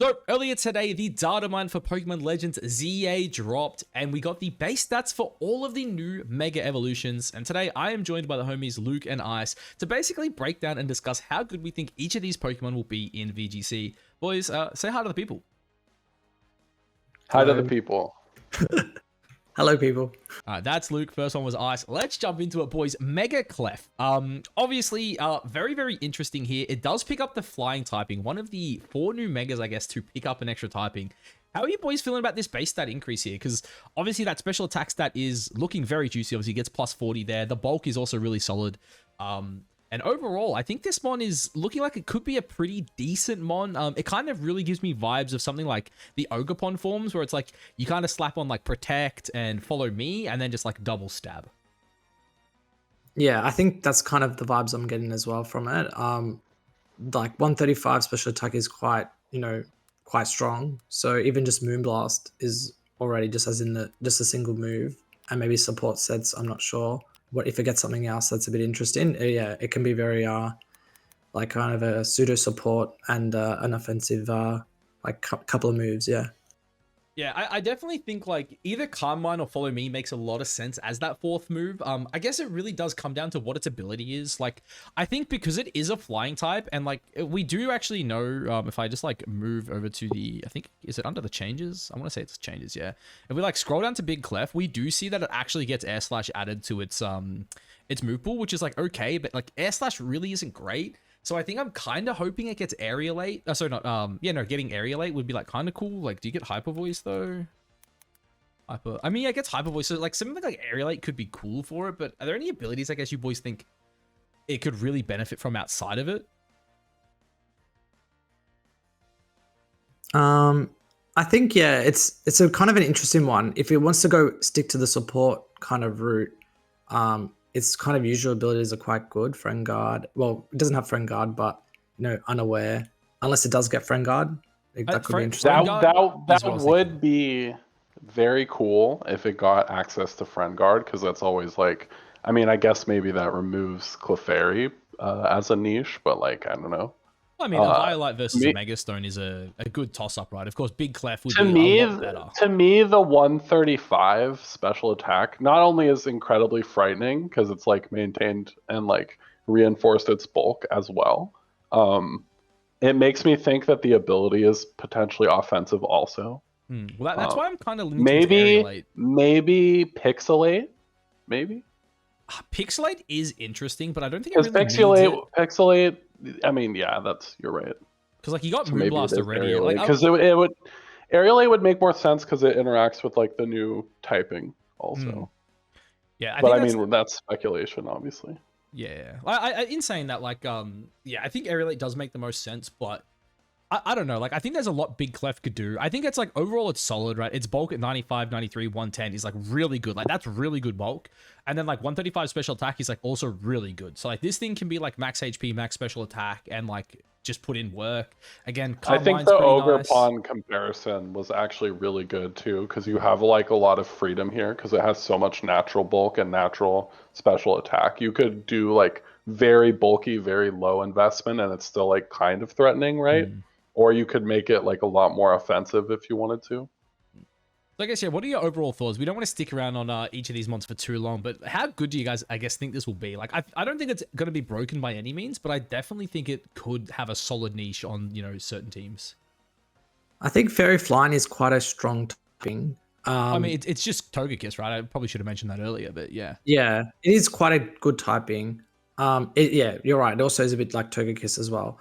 So earlier today, the Datamined for Pokemon Legends ZA dropped, and we got the base stats for all of the new Mega Evolutions. And today, I am joined by the homies Luke and Ice to basically break down and discuss how good we think each of these Pokemon will be in VGC. Boys, say hi to the people. Hi to the people. Hello, people. That's Luke. First one was Ice. Let's jump into it, boys. Mega Clef. Obviously, very, very interesting here. It does pick up the flying typing. One of the 4 new Megas, I guess, to pick up an extra typing. How are you boys feeling about this base stat increase here? Because obviously that special attack stat is looking very juicy. Obviously, it gets plus 40 there. The bulk is also really solid. And overall, I think this mon is looking like it could be a pretty decent mon. It kind of really gives me vibes of something like the Ogerpon forms, where it's like you kind of slap on like Protect and Follow Me, and then just like double stab. Yeah, I think that's kind of the vibes I'm getting as well from it. Like 135 special attack is quite strong. So even just Moonblast is already just a single move, and maybe support sets. I'm not sure. What if it gets something else that's a bit interesting? Yeah, it can be very like kind of a pseudo support and an offensive like couple of moves. Yeah, I definitely think like either Calm Mind or Follow Me makes a lot of sense as that 4th move. I guess it really does come down to what its ability is. Like, I think because it is a flying type, and like we do actually know, if I just like move over to the, I think, is it under the changes? I want to say it's changes, yeah. If we like scroll down to Big Clef, we do see that it actually gets Air Slash added to its move pool, which is like okay, but like Air Slash really isn't great. So I think I'm kind of hoping it gets Aerialate. Getting Aerialate would be like kind of cool. Like, do you get Hyper Voice though? It gets Hyper Voice. So like something like Aerialate could be cool for it. But are there any abilities I guess you boys think it could really benefit from outside of it? I think it's a kind of an interesting one. If it wants to stick to the support kind of route, its kind of usual abilities are quite good. Friend Guard. Well, it doesn't have Friend Guard, but Unaware. Unless it does get Friend Guard, that could be interesting. That would be very cool if it got access to Friend Guard, because that's always like, I guess maybe that removes Clefairy as a niche, but like I don't know. I mean, a Violet versus a Megastone is a good toss-up, right? Of course, Big Clef would be a lot better. To me, the 135 special attack not only is incredibly frightening because it's like maintained and like reinforced its bulk as well. It makes me think that the ability is potentially offensive also. Well, that's why I'm kind of leaning to Aerialate. Maybe Pixelate, maybe. Pixelate is interesting, but I don't think it really Pixelate. You're right. Because like you got Moonblast already. Because Aerialate would make more sense because it interacts with like the new typing also. Yeah, that's speculation, obviously. Yeah, in saying that, like, I think Aerialate does make the most sense, but I don't know. Like, I think there's a lot Big Clef could do. I think it's like overall it's solid, right? Its bulk at 95, 93, 110 is like really good. Like that's really good bulk. And then like 135 special attack is like also really good. So like this thing can be like max HP, max special attack, and like just put in work. Again, I think the Ogerpon comparison was actually really good too, because you have like a lot of freedom here because it has so much natural bulk and natural special attack. You could do like very bulky, very low investment, and it's still like kind of threatening, right? Or you could make it like a lot more offensive if you wanted to. So I guess, what are your overall thoughts? We don't want to stick around on each of these mons for too long, but how good do you guys, I guess, think this will be? Like, I don't think it's going to be broken by any means, but I definitely think it could have a solid niche on, certain teams. I think Fairy Flying is quite a strong typing. It's just Togekiss, right? I probably should have mentioned that earlier, but yeah. Yeah, it is quite a good typing. You're right. It also is a bit like Togekiss as well.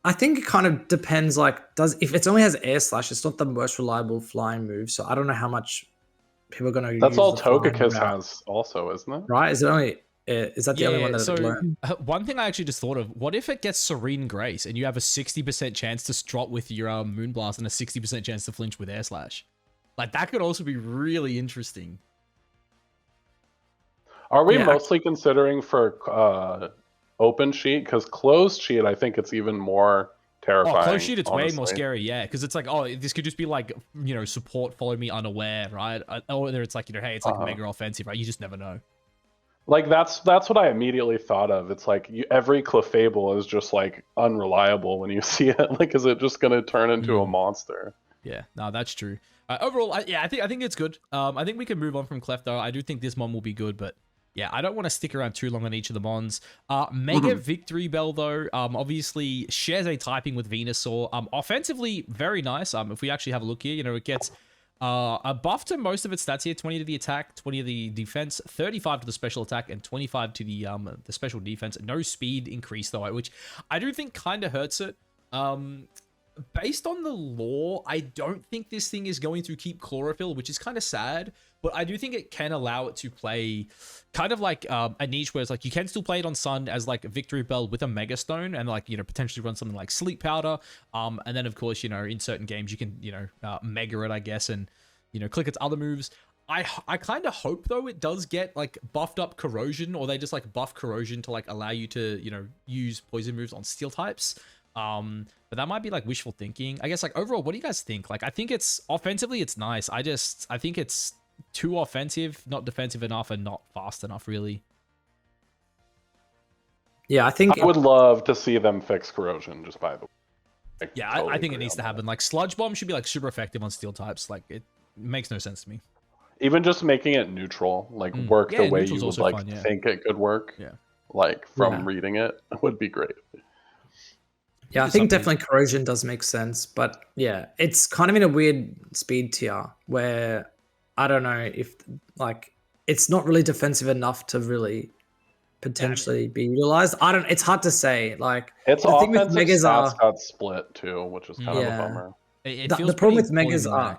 I think it kind of depends, if it only has Air Slash, it's not the most reliable flying move, so I don't know how much people are going to use. That's all Togekiss has also, isn't it? Right? Is that the only one that it learned? One thing I actually just thought of, what if it gets Serene Grace and you have a 60% chance to strut with your Moonblast and a 60% chance to flinch with Air Slash? Like, that could also be really interesting. Are we mostly considering for open sheet? Because closed sheet, I think it's even more terrifying. Closed sheet, it's way more scary, yeah. Because it's like, this could just be like, support, Follow Me, Unaware, right? Or it's like, hey, it's like mega offensive, right? You just never know. Like that's what I immediately thought of. It's like every Clefable is just like unreliable when you see it. Like, is it just gonna turn into a monster? Yeah, no, that's true. Overall, I think it's good. I think we can move on from Clef though. I do think this mon will be good, but yeah, I don't want to stick around too long on each of the mons. Mega Victory Bell though, obviously shares a typing with Venusaur. Offensively, very nice. If we actually have a look here, you know, it gets a buff to most of its stats here: 20 to the attack, 20 to the defense, 35 to the special attack, and 25 to the special defense. No speed increase though, which I do think kind of hurts it. Based on the lore, I don't think this thing is going to keep chlorophyll, which is kind of sad, but I do think it can allow it to play kind of like a niche where it's like you can still play it on Sun as like a Victory Bell with a Mega Stone and like, you know, potentially run something like Sleep Powder. And then of course, you know, in certain games you can, you know, Mega it, I guess, and, you know, click its other moves. I kind of hope though it does get like buffed up Corrosion, or they just like buff Corrosion to like allow you to, you know, use poison moves on Steel types. But that might be like wishful thinking. I guess like overall, what do you guys think? Like, I think it's offensively, it's nice. I think it's too offensive, not defensive enough, and not fast enough, really. Yeah, I think I would love to see them fix Corrosion, just by the way. Yeah, totally I think it needs to happen. Like, Sludge Bomb should be like super effective on Steel types. Like, it makes no sense to me. Even just making it neutral, like work the way you would like fun, think it could work. Yeah. Like from reading it would be great. Yeah, I think definitely Corrosion does make sense, but yeah, it's kind of in a weird speed tier where I don't know if like it's not really defensive enough to really potentially be utilized. It's hard to say. Like its offensive stats got split too, which is kind of a bummer. The problem with Megas are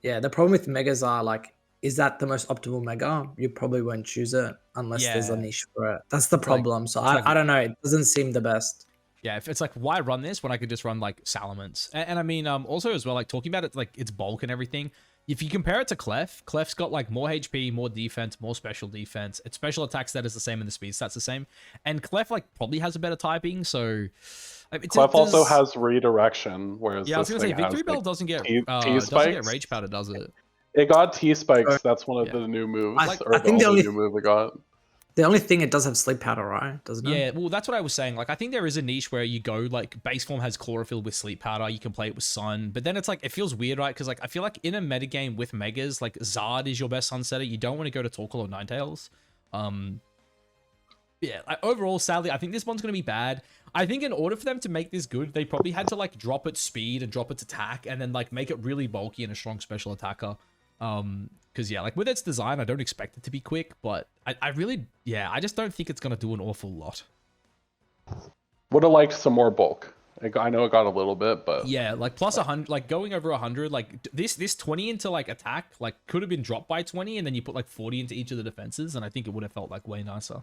the problem with Megas are like, is that the most optimal Mega? You probably won't choose it unless there's a niche for it. That's the problem. So I don't know. It doesn't seem the best. Yeah, if it's like, why run this when I could just run like Salamence? And I mean, also as well, like talking about it, like its bulk and everything. If you compare it to Clef's got like more HP, more defense, more special defense. Its special attack stat is the same and the speed stat's the same. And Clef like probably has a better typing, so... Clef also has redirection, whereas I was gonna say Victory Bell doesn't get Rage Powder, does it? It got T-Spikes. That's one of the new moves. I think the only new move it got. The only thing, it does have Sleep Powder, right? Doesn't it? Yeah, well, that's what I was saying. Like, I think there is a niche where you go, like, base form has Chlorophyll with Sleep Powder. You can play it with Sun. But then it's like, it feels weird, right? Because, like, I feel like in a metagame with Megas, like, Zard is your best Sunsetter. You don't want to go to Torkoal or Ninetales. Yeah, like, overall, sadly, I think this one's going to be bad. I think in order for them to make this good, they probably had to, like, drop its speed and drop its attack and then, like, make it really bulky and a strong special attacker. Because yeah, like with its design, I don't expect it to be quick, but I really, I just don't think it's going to do an awful lot. Would have liked some more bulk. I know it got a little bit, but yeah, like plus 100, like going over 100, like this 20 into like attack, like could have been dropped by 20, and then you put like 40 into each of the defenses, and I think it would have felt like way nicer.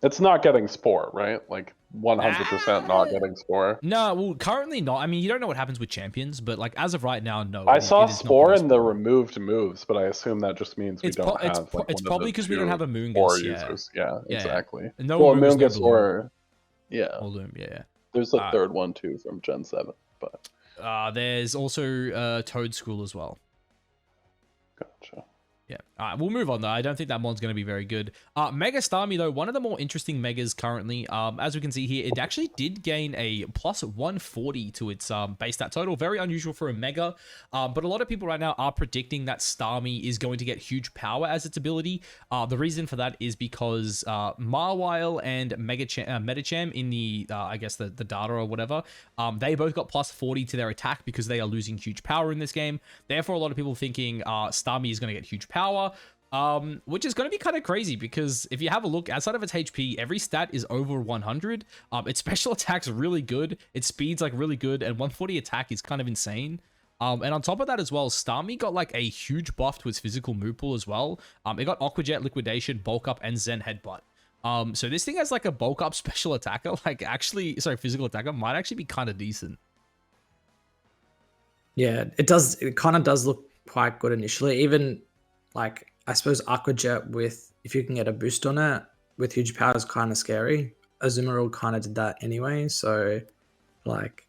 It's not getting Spore, right? Like 100% not getting Spore. No, well, currently not. I mean, you don't know what happens with champions, but like as of right now, no. I saw Spore in the removed moves, but I assume that just means we don't have. It's probably because we don't have a Moongus. Yeah, exactly. No, well, Moongus or Loom, yeah. There's a third one too from Gen 7, but there's also Toad School as well. Gotcha. Yeah. All right, we'll move on, though. I don't think that mod's going to be very good. Mega Starmie, though, one of the more interesting Megas currently. As we can see here, it actually did gain a plus 140 to its base stat total. Very unusual for a Mega. But a lot of people right now are predicting that Starmie is going to get huge power as its ability. The reason for that is because Mawile and Medicham in the, I guess, the data or whatever, they both got plus 40 to their attack because they are losing huge power in this game. Therefore, a lot of people thinking Starmie is going to get huge power. Which is going to be kind of crazy because if you have a look outside of its HP, every stat is over 100. Its special attack's really good, its speed's like really good, and 140 attack is kind of insane. And on top of that as well, Starmie got like a huge buff to its physical move pool as well. It got Aqua Jet, Liquidation, Bulk Up, and Zen Headbutt. So this thing has like a bulk up special attacker, physical attacker might actually be kind of decent. Yeah, it does. It kind of does look quite good initially. Even like, I suppose Aqua Jet with, if you can get a boost on it with huge power, is kind of scary. Azumarill kind of did that anyway, so like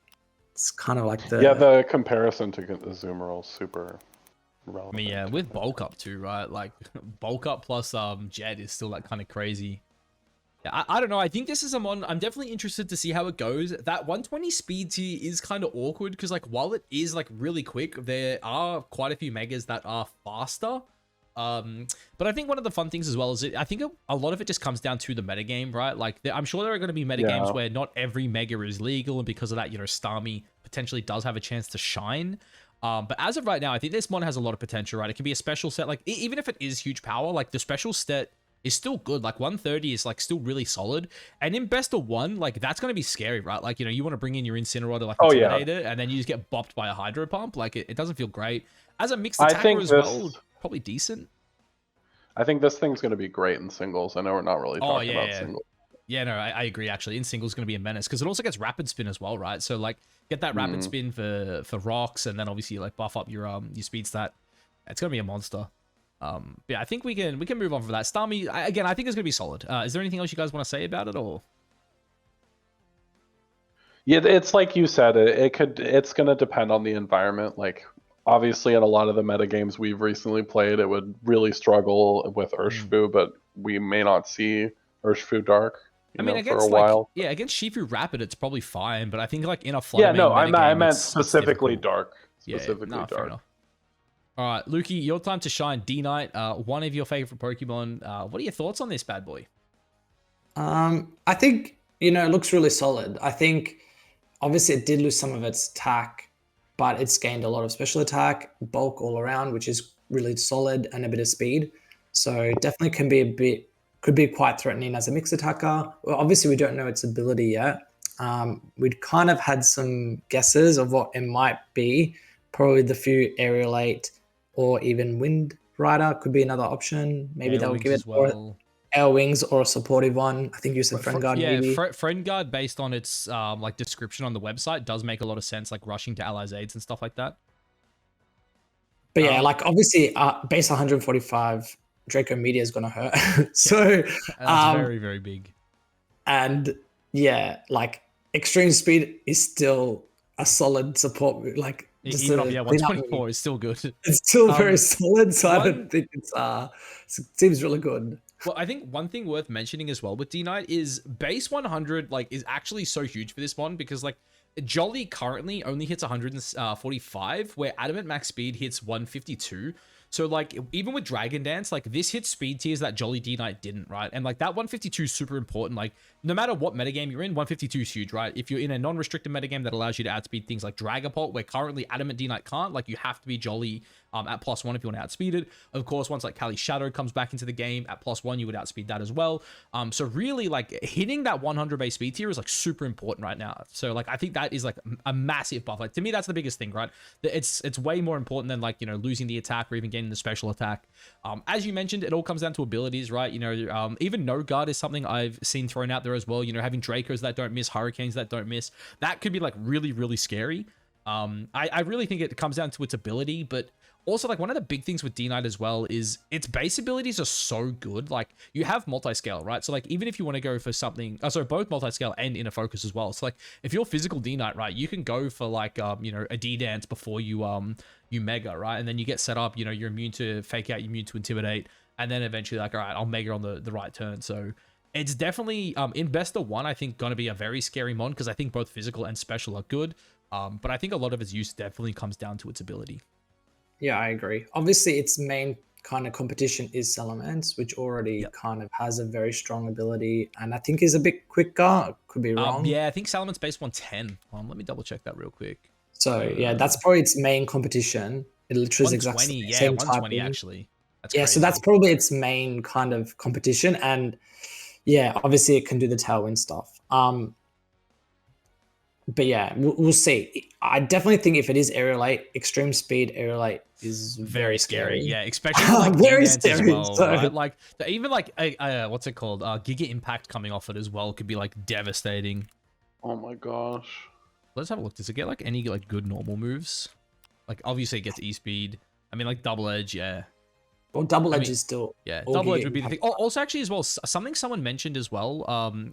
it's kind of like the the comparison to Azumarill is super relevant. I mean, yeah, with bulk up too, right? Like bulk up plus jet is still like kind of crazy. Yeah, I don't know. I think this is a mon I'm definitely interested to see how it goes. That 120 speed tier is kind of awkward because like while it is like really quick, there are quite a few megas that are faster. But I think one of the fun things as well is I think a lot of it just comes down to the metagame, right? Like I'm sure there are going to be metagames where not every mega is legal, and because of that, you know, Starmie potentially does have a chance to shine. But as of right now, I think this mon has a lot of potential, right? It can be a special set, like even if it is huge power, like the special set is still good. Like 130 is like still really solid, and in best of one, like that's going to be scary, right? Like, you know, you want to bring in your Incineroar to like intimidate it, and then you just get bopped by a Hydro Pump. Like it doesn't feel great. As a mixed attacker as well, probably decent. I think this thing's going to be great in singles. I know we're not really talking about singles. Yeah, no, I agree, actually. In singles going to be a menace, because it also gets rapid spin as well, right? So, like, get that rapid spin for rocks, and then obviously, like, buff up your speed stat. It's going to be a monster. Yeah, I think we can move on from that. Starmie, again, I think it's going to be solid. Is there anything else you guys want to say about it, or? Yeah, it's like you said, it's going to depend on the environment. Like, obviously, in a lot of the meta games we've recently played, it would really struggle with Urshifu, but we may not see Urshifu Dark. I mean, against for a while. Yeah, against Shifu Rapid, it's probably fine, but I think like in a fly I meant specifically Dark. Specifically Dark. Fair enough. All right, Lukey, your time to shine. D-Knight, one of your favorite Pokemon. What are your thoughts on this bad boy? I think, you know, it looks really solid. I think obviously it did lose some of its attack, but it's gained a lot of special attack, bulk all around, which is really solid, and a bit of speed. So definitely could be quite threatening as a mixed attacker. Well, obviously we don't know its ability yet. We'd kind of had some guesses of what it might be. Probably the few Aerial 8 or even Wind Rider could be another option. Maybe they'll give it Air Wings or a supportive one. I think you said Friend Guard. Maybe. Friend Guard, based on its like description on the website, does make a lot of sense, like rushing to allies' aids and stuff like that. But yeah, like obviously base 145 Draco Meteor is gonna hurt. So that's very, very big. And yeah, like extreme speed is still a solid support. Like even 124 is still good. It's still very solid. So I don't think it seems really good. Well, I think one thing worth mentioning as well with D-Knight is base 100 like is actually so huge for this one, because like Jolly currently only hits 145, where Adamant max speed hits 152. So like even with Dragon Dance, like this hits speed tiers that Jolly D-Knight didn't, right? And like that 152 is super important. Like no matter what metagame you're in, 152 is huge, right? If you're in a non-restricted metagame that allows you to outspeed things like Dragapult, where currently Adamant D-Knight can't, like you have to be Jolly at +1 if you want to outspeed it. Of course, once like Kali's Shadow comes back into the game at +1, you would outspeed that as well. So really like hitting that 100 base speed tier is like super important right now. So like I think that is like a massive buff. Like to me, that's the biggest thing, right? It's way more important than like, you know, losing the attack or even getting the special attack. As you mentioned, it all comes down to abilities, right? You know, even No Guard is something I've seen thrown out there as well. You know, having Dracos that don't miss, Hurricanes that don't miss, that could be like really, really scary. I really think it comes down to its ability, but also, like, one of the big things with D-Knight as well is its base abilities are so good. Like, you have multi-scale, right? So, like, even if you want to go for something... Oh, sorry, both multi-scale and inner focus as well. So, like, if you're physical D-Knight, right, you can go for, like, you know, a D-Dance before you Mega, right? And then you get set up, you know, you're immune to Fake Out, you're immune to Intimidate, and then eventually, like, all right, I'll Mega on the right turn. So, it's definitely, in best of one, I think, going to be a very scary mon, because I think both physical and special are good. But I think a lot of its use definitely comes down to its ability. Yeah, I agree. Obviously, its main kind of competition is Salamence, which already kind of has a very strong ability, and I think is a bit quicker. Could be wrong. Yeah, I think Salamence base 110. Let me double check that real quick. So yeah, that's probably its main competition. It literally is exactly the same 120 typing. Actually. That's yeah, crazy. So that's probably its main kind of competition, and yeah, obviously it can do the Tailwind stuff. But yeah, we'll see. I definitely think if it is Aerial 8, extreme speed Aerial 8 is very scary. Yeah, especially like very D-Dance as scary. well, right? Like even like what's it called? Giga Impact coming off it as well could be like devastating. Oh my gosh. Let's have a look. Does it get like any like good normal moves? Like obviously it gets E-Speed. I mean like Double Edge, yeah. Well, Double Edge is still... Yeah, Double Edge would be the thing. Also, actually, as well, something someone mentioned as well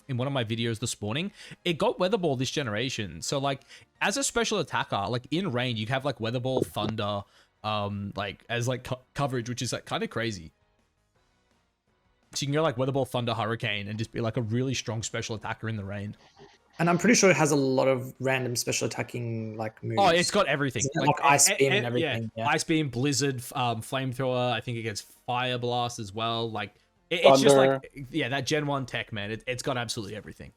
in one of my videos this morning, it got Weather Ball this generation. So, like, as a special attacker, like, in rain, you have, like, Weather Ball, Thunder, like as like coverage, which is like kind of crazy. So you can go like Weather Ball, Thunder, Hurricane, and just be like a really strong special attacker in the rain. And I'm pretty sure it has a lot of random special attacking like moves. Oh, it's got everything. Like Ice Beam and everything. Yeah. Ice Beam, Blizzard, Flamethrower. I think it gets Fire Blast as well. Like Thunder. it's just like that Gen 1 tech, man. It's got absolutely everything.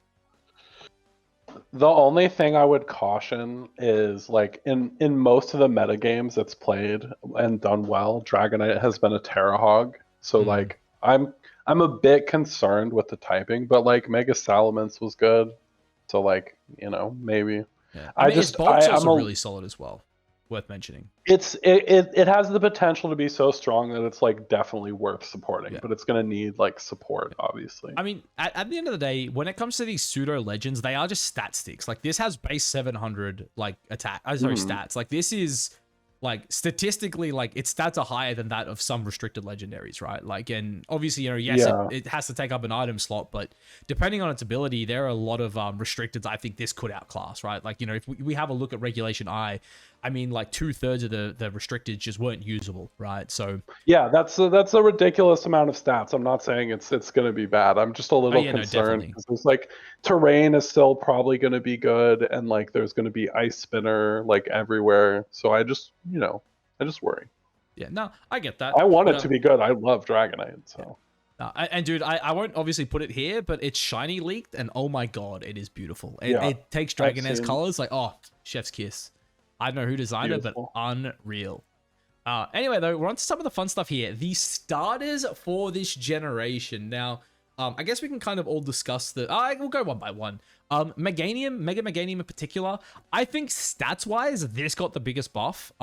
The only thing I would caution is like in most of the meta games that's played and done well, Dragonite has been a Terra Hog. So like I'm a bit concerned with the typing, but like Mega Salamence was good. So like, you know, maybe. Yeah. I mean, its bulk's also really solid as well. Worth mentioning. It has the potential to be so strong that it's like definitely worth supporting, but it's gonna need like support, obviously. I mean, at the end of the day, when it comes to these pseudo legends, they are just stat sticks. Like this has base 700 like attack. Stats. Like this is like statistically, like its stats are higher than that of some restricted legendaries, right? Like, and obviously, you know, yes, it has to take up an item slot, but depending on its ability, there are a lot of restricteds I think this could outclass, right? Like, you know, if we have a look at Regulation I mean, like 2/3 of the restricted just weren't usable, right? So yeah, that's a ridiculous amount of stats. I'm not saying it's going to be bad. I'm just a little concerned because it's like terrain is still probably going to be good, and like there's going to be Ice Spinner like everywhere. So I just worry. Yeah, no, I get that. I want it to be good. I love Dragonite, so. Yeah. And dude, I won't obviously put it here, but it's shiny leaked, and oh my god, it is beautiful. It takes Dragonite's colors, like, oh, chef's kiss. I don't know who designed it, but unreal. Anyway, though, we're on to some of the fun stuff here. The starters for this generation. Now, I guess we can kind of all discuss we'll go one by one. Mega Meganium in particular, I think stats-wise, this got the biggest buff.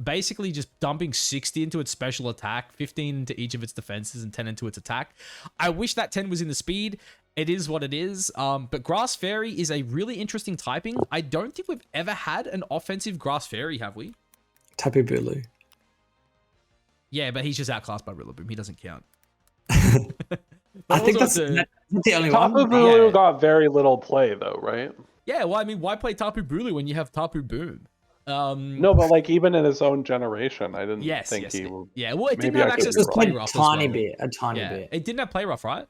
Basically just dumping 60 into its special attack, 15 into each of its defenses, and 10 into its attack. I wish that 10 was in the speed. It is what it is. But Grass Fairy is a really interesting typing. I don't think we've ever had an offensive Grass Fairy, have we? Tapu Bulu. Yeah, but he's just outclassed by Rillaboom. He doesn't count. I think that's the only one. Tapu Bulu got very little play though, right? Yeah, well, I mean, why play Tapu Bulu when you have Tapu Boom? No, but like even in his own generation, I didn't think he would. Yeah, well, it didn't have access to play rough. A tiny bit. It didn't have play rough, right?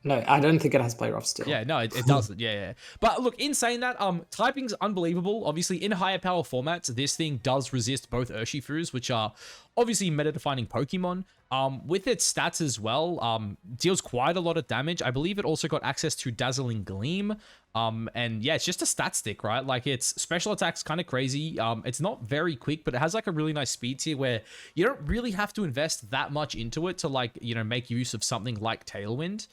No, I don't think it has play rough still. Yeah, no, it doesn't. Yeah. But look, in saying that, typing's unbelievable. Obviously, in higher power formats, this thing does resist both Urshifus, which are obviously meta-defining Pokemon. With its stats as well, deals quite a lot of damage. I believe it also got access to Dazzling Gleam. And yeah, it's just a stat stick, right? Like its special attack's kind of crazy. It's not very quick, but it has like a really nice speed tier where you don't really have to invest that much into it to like, you know, make use of something like Tailwind.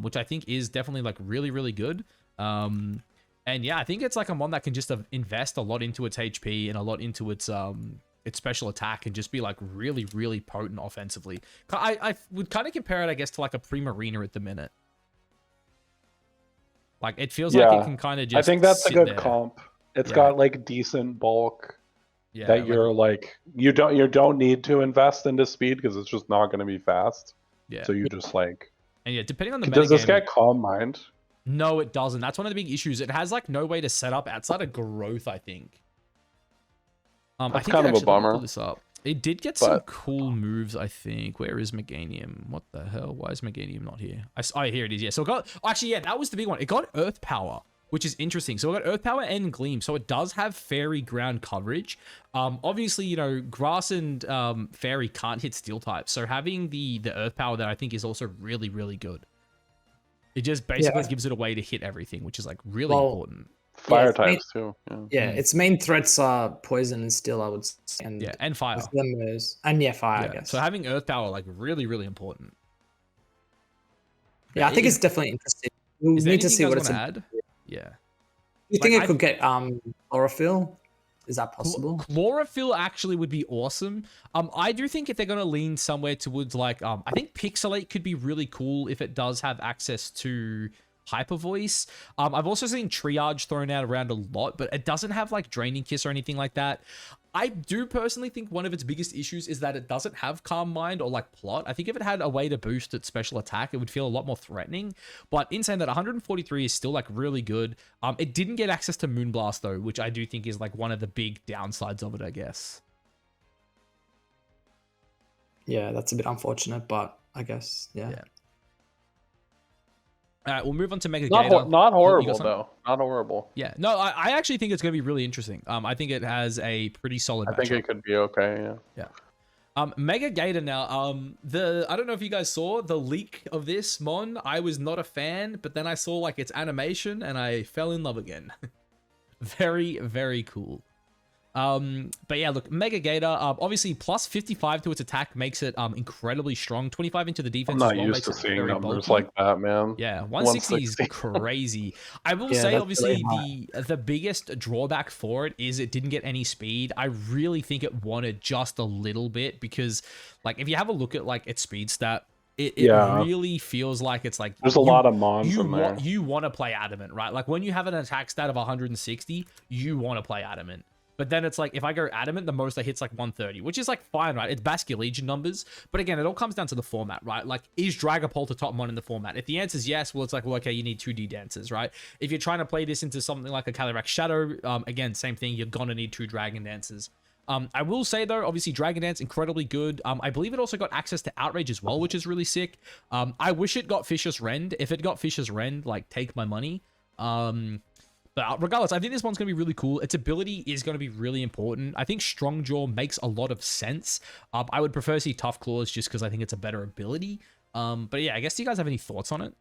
Which I think is definitely like really, really good. And yeah, I think it's like a mon that can just invest a lot into its HP and a lot into its special attack and just be like really, really potent offensively. I would kind of compare it, I guess, to like a Primarina at the minute. Like it feels like it can kind of just. I think that's a good there. comp. It's got like decent bulk. Yeah, that you're like you don't need to invest into speed because it's just not going to be fast. Yeah. So you just like. And yeah, depending on the does this get Calm Mind? No, it doesn't. That's one of the big issues. It has like no way to set up outside of growth, I think. That's kind of a bummer. Pull this up. It did get some cool moves, I think. Where is Meganium? What the hell? Why is Meganium not here? Here it is. Yeah. So it got that was the big one. It got Earth Power, which is interesting. So it got Earth Power and Gleam. So it does have Fairy ground coverage. Obviously, you know, Grass and Fairy can't hit Steel types. So having the Earth Power there, I think, is also really, really good. It just basically gives it a way to hit everything, which is like really important. Fire types too. Yeah, its main threats are Poison and Steel, I would say. And Fire. And Fire, I guess. So having Earth Power, like, really, really important. Yeah, I think it's definitely interesting. We'll need to see what it's add. Yeah. You think it could get Chlorophyll? Is that possible? Chlorophyll actually would be awesome. I do think if they're going to lean somewhere towards like, I think Pixelate could be really cool if it does have access to Hyper Voice. I've also seen Triage thrown out around a lot, but it doesn't have like Draining Kiss or anything like that. I do personally think one of its biggest issues is that it doesn't have Calm Mind or like Plot. I think if it had a way to boost its special attack, it would feel a lot more threatening. But in saying that, 143 is still like really good. It didn't get access to Moonblast though, which I do think is like one of the big downsides of it, I guess. yeah, that's a bit unfortunate, but I guess yeah. Yeah. All right, we'll move on to Mega Not, Gator. not Oh, you got horrible something? though. Not horrible. Yeah, no, I actually think it's going to be really interesting. I think it has a pretty solid I think matchup. it could be okay. Yeah. Yeah. Mega Gator now. I don't know if you guys saw the leak of this mon. I was not a fan, but then I saw like its animation and I fell in love again. Very, very cool. But yeah, look, Mega Gator, obviously plus 55 to its attack makes it incredibly strong. 25 into the defense I'm as not well used makes to it seeing very numbers bulky. like that, man. Yeah, 160 is crazy. I will Yeah, say, that's obviously, really the biggest drawback for it is it didn't get any speed. I really think it wanted just a little bit because, like, if you have a look at like its speed stat, it really feels like it's like there's a lot of mons in there. You want to play Adamant, right? Like when you have an attack stat of 160, you want to play Adamant. But then it's like, if I go Adamant, the most I hit's like 130, which is like fine, right? It's Basque Legion numbers. But again, it all comes down to the format, right? Like, is Dragapult a top mon in the format? If the answer is yes, well, it's like, well, okay, you need 2D dancers, right? If you're trying to play this into something like a Calyrex Shadow, again, same thing, you're gonna need 2 Dragon Dancers. I will say though, obviously Dragon Dance, incredibly good. I believe it also got access to Outrage as well, which is really sick. I wish it got Fisher's Rend. If it got Fisher's Rend, like, take my money. But regardless, I think this one's going to be really cool. Its ability is going to be really important. I think Strong Jaw makes a lot of sense. I would prefer to see Tough Claws just because I think it's a better ability. But yeah, I guess, do you guys have any thoughts on it?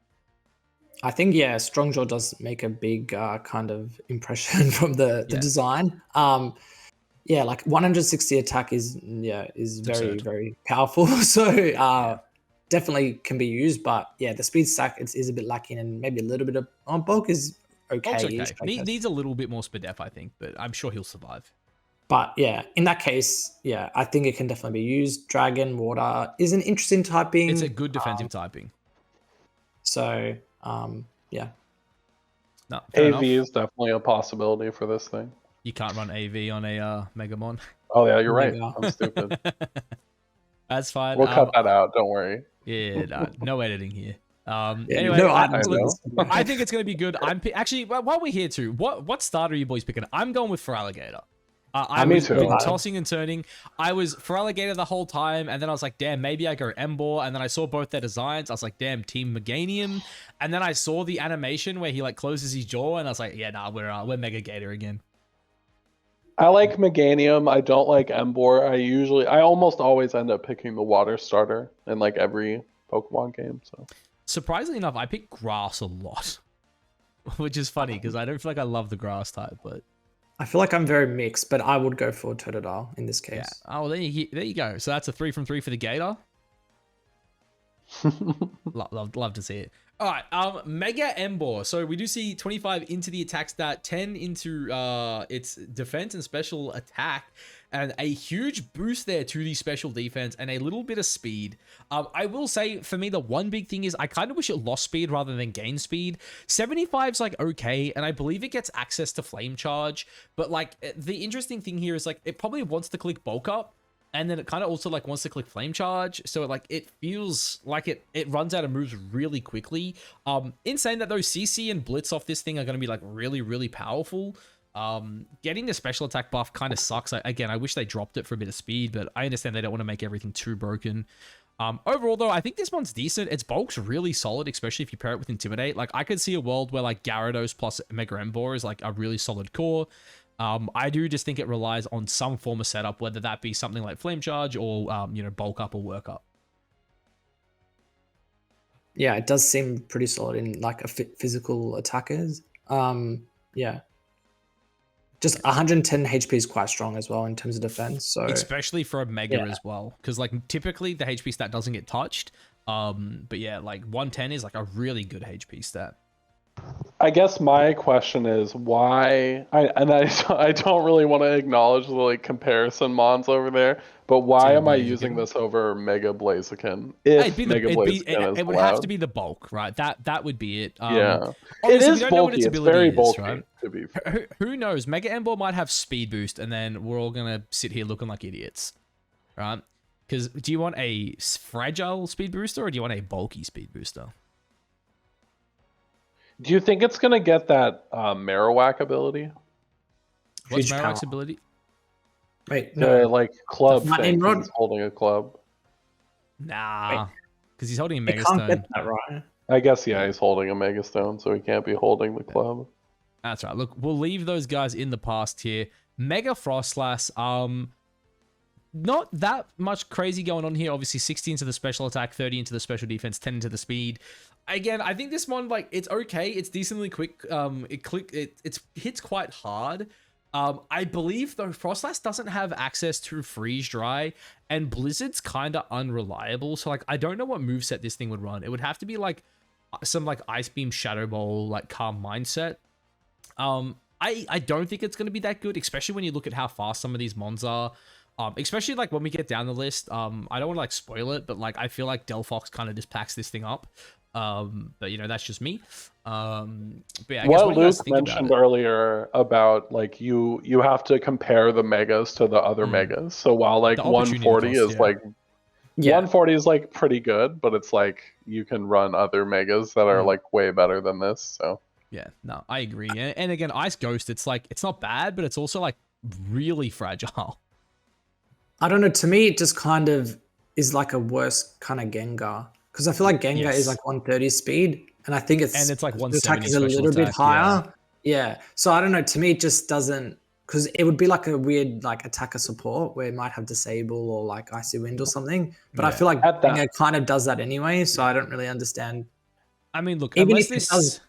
I think, yeah, Strong Jaw does make a big kind of impression from the design. Yeah, like 160 attack is very, very powerful. So definitely can be used. But yeah, the speed stack is a bit lacking, and maybe a little bit of bulk is okay. Needs a little bit more Spadef, I think, but I'm sure he'll survive. But yeah, in that case, yeah, I think it can definitely be used. Dragon, Water is an interesting typing. It's a good defensive typing. So, yeah. No, AV is definitely a possibility for this thing. You can't run AV on a Megamon. Oh yeah, you're right. I'm stupid. That's fine. We'll cut that out. Don't worry. Yeah, no editing here. Anyway, no, I think it's going to be good. Actually, while we're here too, what starter are you boys picking? I'm going with Feraligatr. I was been tossing and turning. I was Feraligatr the whole time, and then I was like, damn, maybe I go Embor. And then I saw both their designs. I was like, damn, Team Meganium. And then I saw the animation where he like closes his jaw, and I was like, yeah, nah, we're Mega Gator again. I like Meganium. I don't like Embor. I almost always end up picking the water starter in like every Pokemon game. So surprisingly enough, I pick Grass a lot, which is funny because I don't feel like I love the Grass type, but I feel like I'm very mixed, but I would go for Totodile in this case. Yeah. Oh, there you go. So that's a 3 from 3 for the Gator. love to see it. All right, Mega Embor. So we do see 25 into the attack stat, 10 into its defense and special attack, and a huge boost there to the special defense and a little bit of speed. I will say, for me, the one big thing is I kind of wish it lost speed rather than gain speed. 75's like okay, and I believe it gets access to Flame Charge, but like the interesting thing here is like it probably wants to click Bulk Up, and then it kind of also like wants to click Flame Charge. So it feels like it runs out of moves really quickly. In saying that though, CC and Blitz off this thing are going to be like really, really powerful. Getting the special attack buff kind of sucks. Again, I wish they dropped it for a bit of speed, but I understand they don't want to make everything too broken. Overall though, I think this one's decent. Its bulk's really solid, especially if you pair it with Intimidate. Like I could see a world where like Gyarados plus Mega Embor is like a really solid core. I do just think it relies on some form of setup, whether that be something like Flame Charge or, bulk up or work up. Yeah, it does seem pretty solid in like a physical attackers. Yeah. Just 110 HP is quite strong as well in terms of defense. So especially for a Mega as well, because like typically the HP stat doesn't get touched. But yeah, like 110 is like a really good HP stat. I guess my question is why, I don't really want to acknowledge the like comparison mons over there, but why am I using this over Mega Blaziken? If Mega Blaziken is it would have to be the bulk, right? That would be it. Yeah, it is bulky. It's very bulky, right? To be fair. Who knows? Mega Embor might have speed boost, and then we're all gonna sit here looking like idiots, right? Because do you want a fragile speed booster or do you want a bulky speed booster? Do you think it's gonna get that Marowak ability? What's Marowak's ability? Wait, no. Like club thing. He's holding a club. Nah, because he's holding a He Mega can't get Stone. that right. I guess, yeah, he's holding a Mega Stone, so he can't be holding the club. That's right. Look, we'll leave those guys in the past here. Mega Frostlass, not that much crazy going on here. Obviously, 60 into the special attack, 30 into the special defense, 10 into the speed. Again, I think this one, like, it's okay. It's decently quick. It hits quite hard. I believe though Frostlass doesn't have access to Freeze Dry, and Blizzard's kind of unreliable. So like, I don't know what moveset this thing would run. It would have to be like some like Ice Beam, Shadow Ball, like Calm Mindset. I don't think it's going to be that good, especially when you look at how fast some of these mons are. Especially like when we get down the list. I don't want to like spoil it, but like I feel like Delphox kind of just packs this thing up. But you know, that's just me. But yeah, I guess what Luke mentioned earlier about like you have to compare the megas to the other megas. So while like 140 is like 140 is like pretty good, but it's like you can run other megas that are like way better than this. So yeah, no, I agree. And again, Ice Ghost, it's like it's not bad, but it's also like really fragile. I don't know. To me, it just kind of is like a worse kind of Gengar, because I feel like Gengar is like 130 speed, and I think it's like 170 attack is a little bit higher. Yeah. So I don't know. To me, it just doesn't, because it would be like a weird like attacker support where it might have Disable or like Icy Wind or something. But I feel like Gengar kind of does that anyway, so I don't really understand. I mean, look, even unless if this. It does,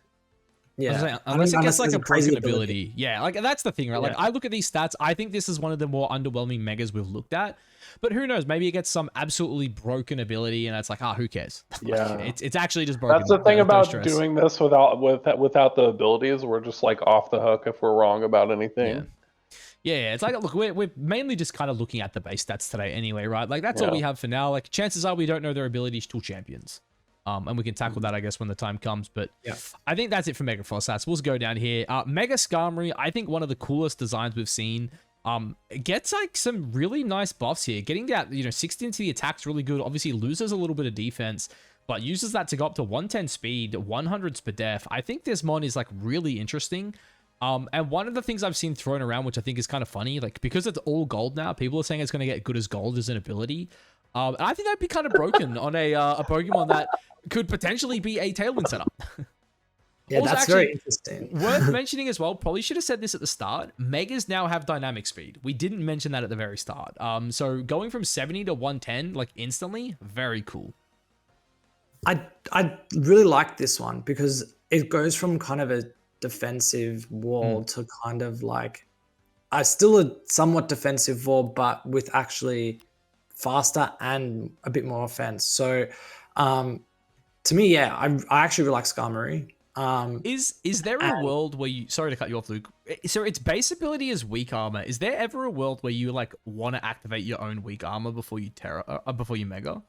yeah, unless it gets like a broken ability. Yeah, like that's the thing, right? Like I look at these stats, I think this is one of the more underwhelming megas we've looked at. But who knows? Maybe it gets some absolutely broken ability, and it's like, who cares? Yeah, it's actually just broken. That's the thing about doing this without the abilities. We're just like off the hook if we're wrong about anything. Yeah, it's like, look, we're mainly just kind of looking at the base stats today, anyway, right? Like that's all we have for now. Like chances are we don't know their abilities till champions. And we can tackle that, I guess, when the time comes. But I think that's it for Mega Frostlass. We'll go down here. Mega Skarmory, I think one of the coolest designs we've seen. It gets like some really nice buffs here. Getting that, 60 into the attack's really good. Obviously loses a little bit of defense, but uses that to go up to 110 speed, 100 SPDEF. I think this mon is like really interesting. And one of the things I've seen thrown around, which I think is kind of funny, like because it's all gold now, people are saying it's going to get good as gold as an ability. And I think that'd be kind of broken on a Pokemon that could potentially be a Tailwind setup. Yeah, also, that's very interesting. Worth mentioning as well, probably should have said this at the start, Megas now have dynamic speed. We didn't mention that at the very start. So going from 70 to 110, like instantly, very cool. I really like this one because it goes from kind of a defensive wall to kind of like, still a somewhat defensive wall, but with actually faster and a bit more offense. So to me, yeah, I actually really like Skarmory. Is there a world where you, sorry to cut you off, Luke, so its base ability is weak armor. Is there ever a world where you like want to activate your own weak armor before you before you mega?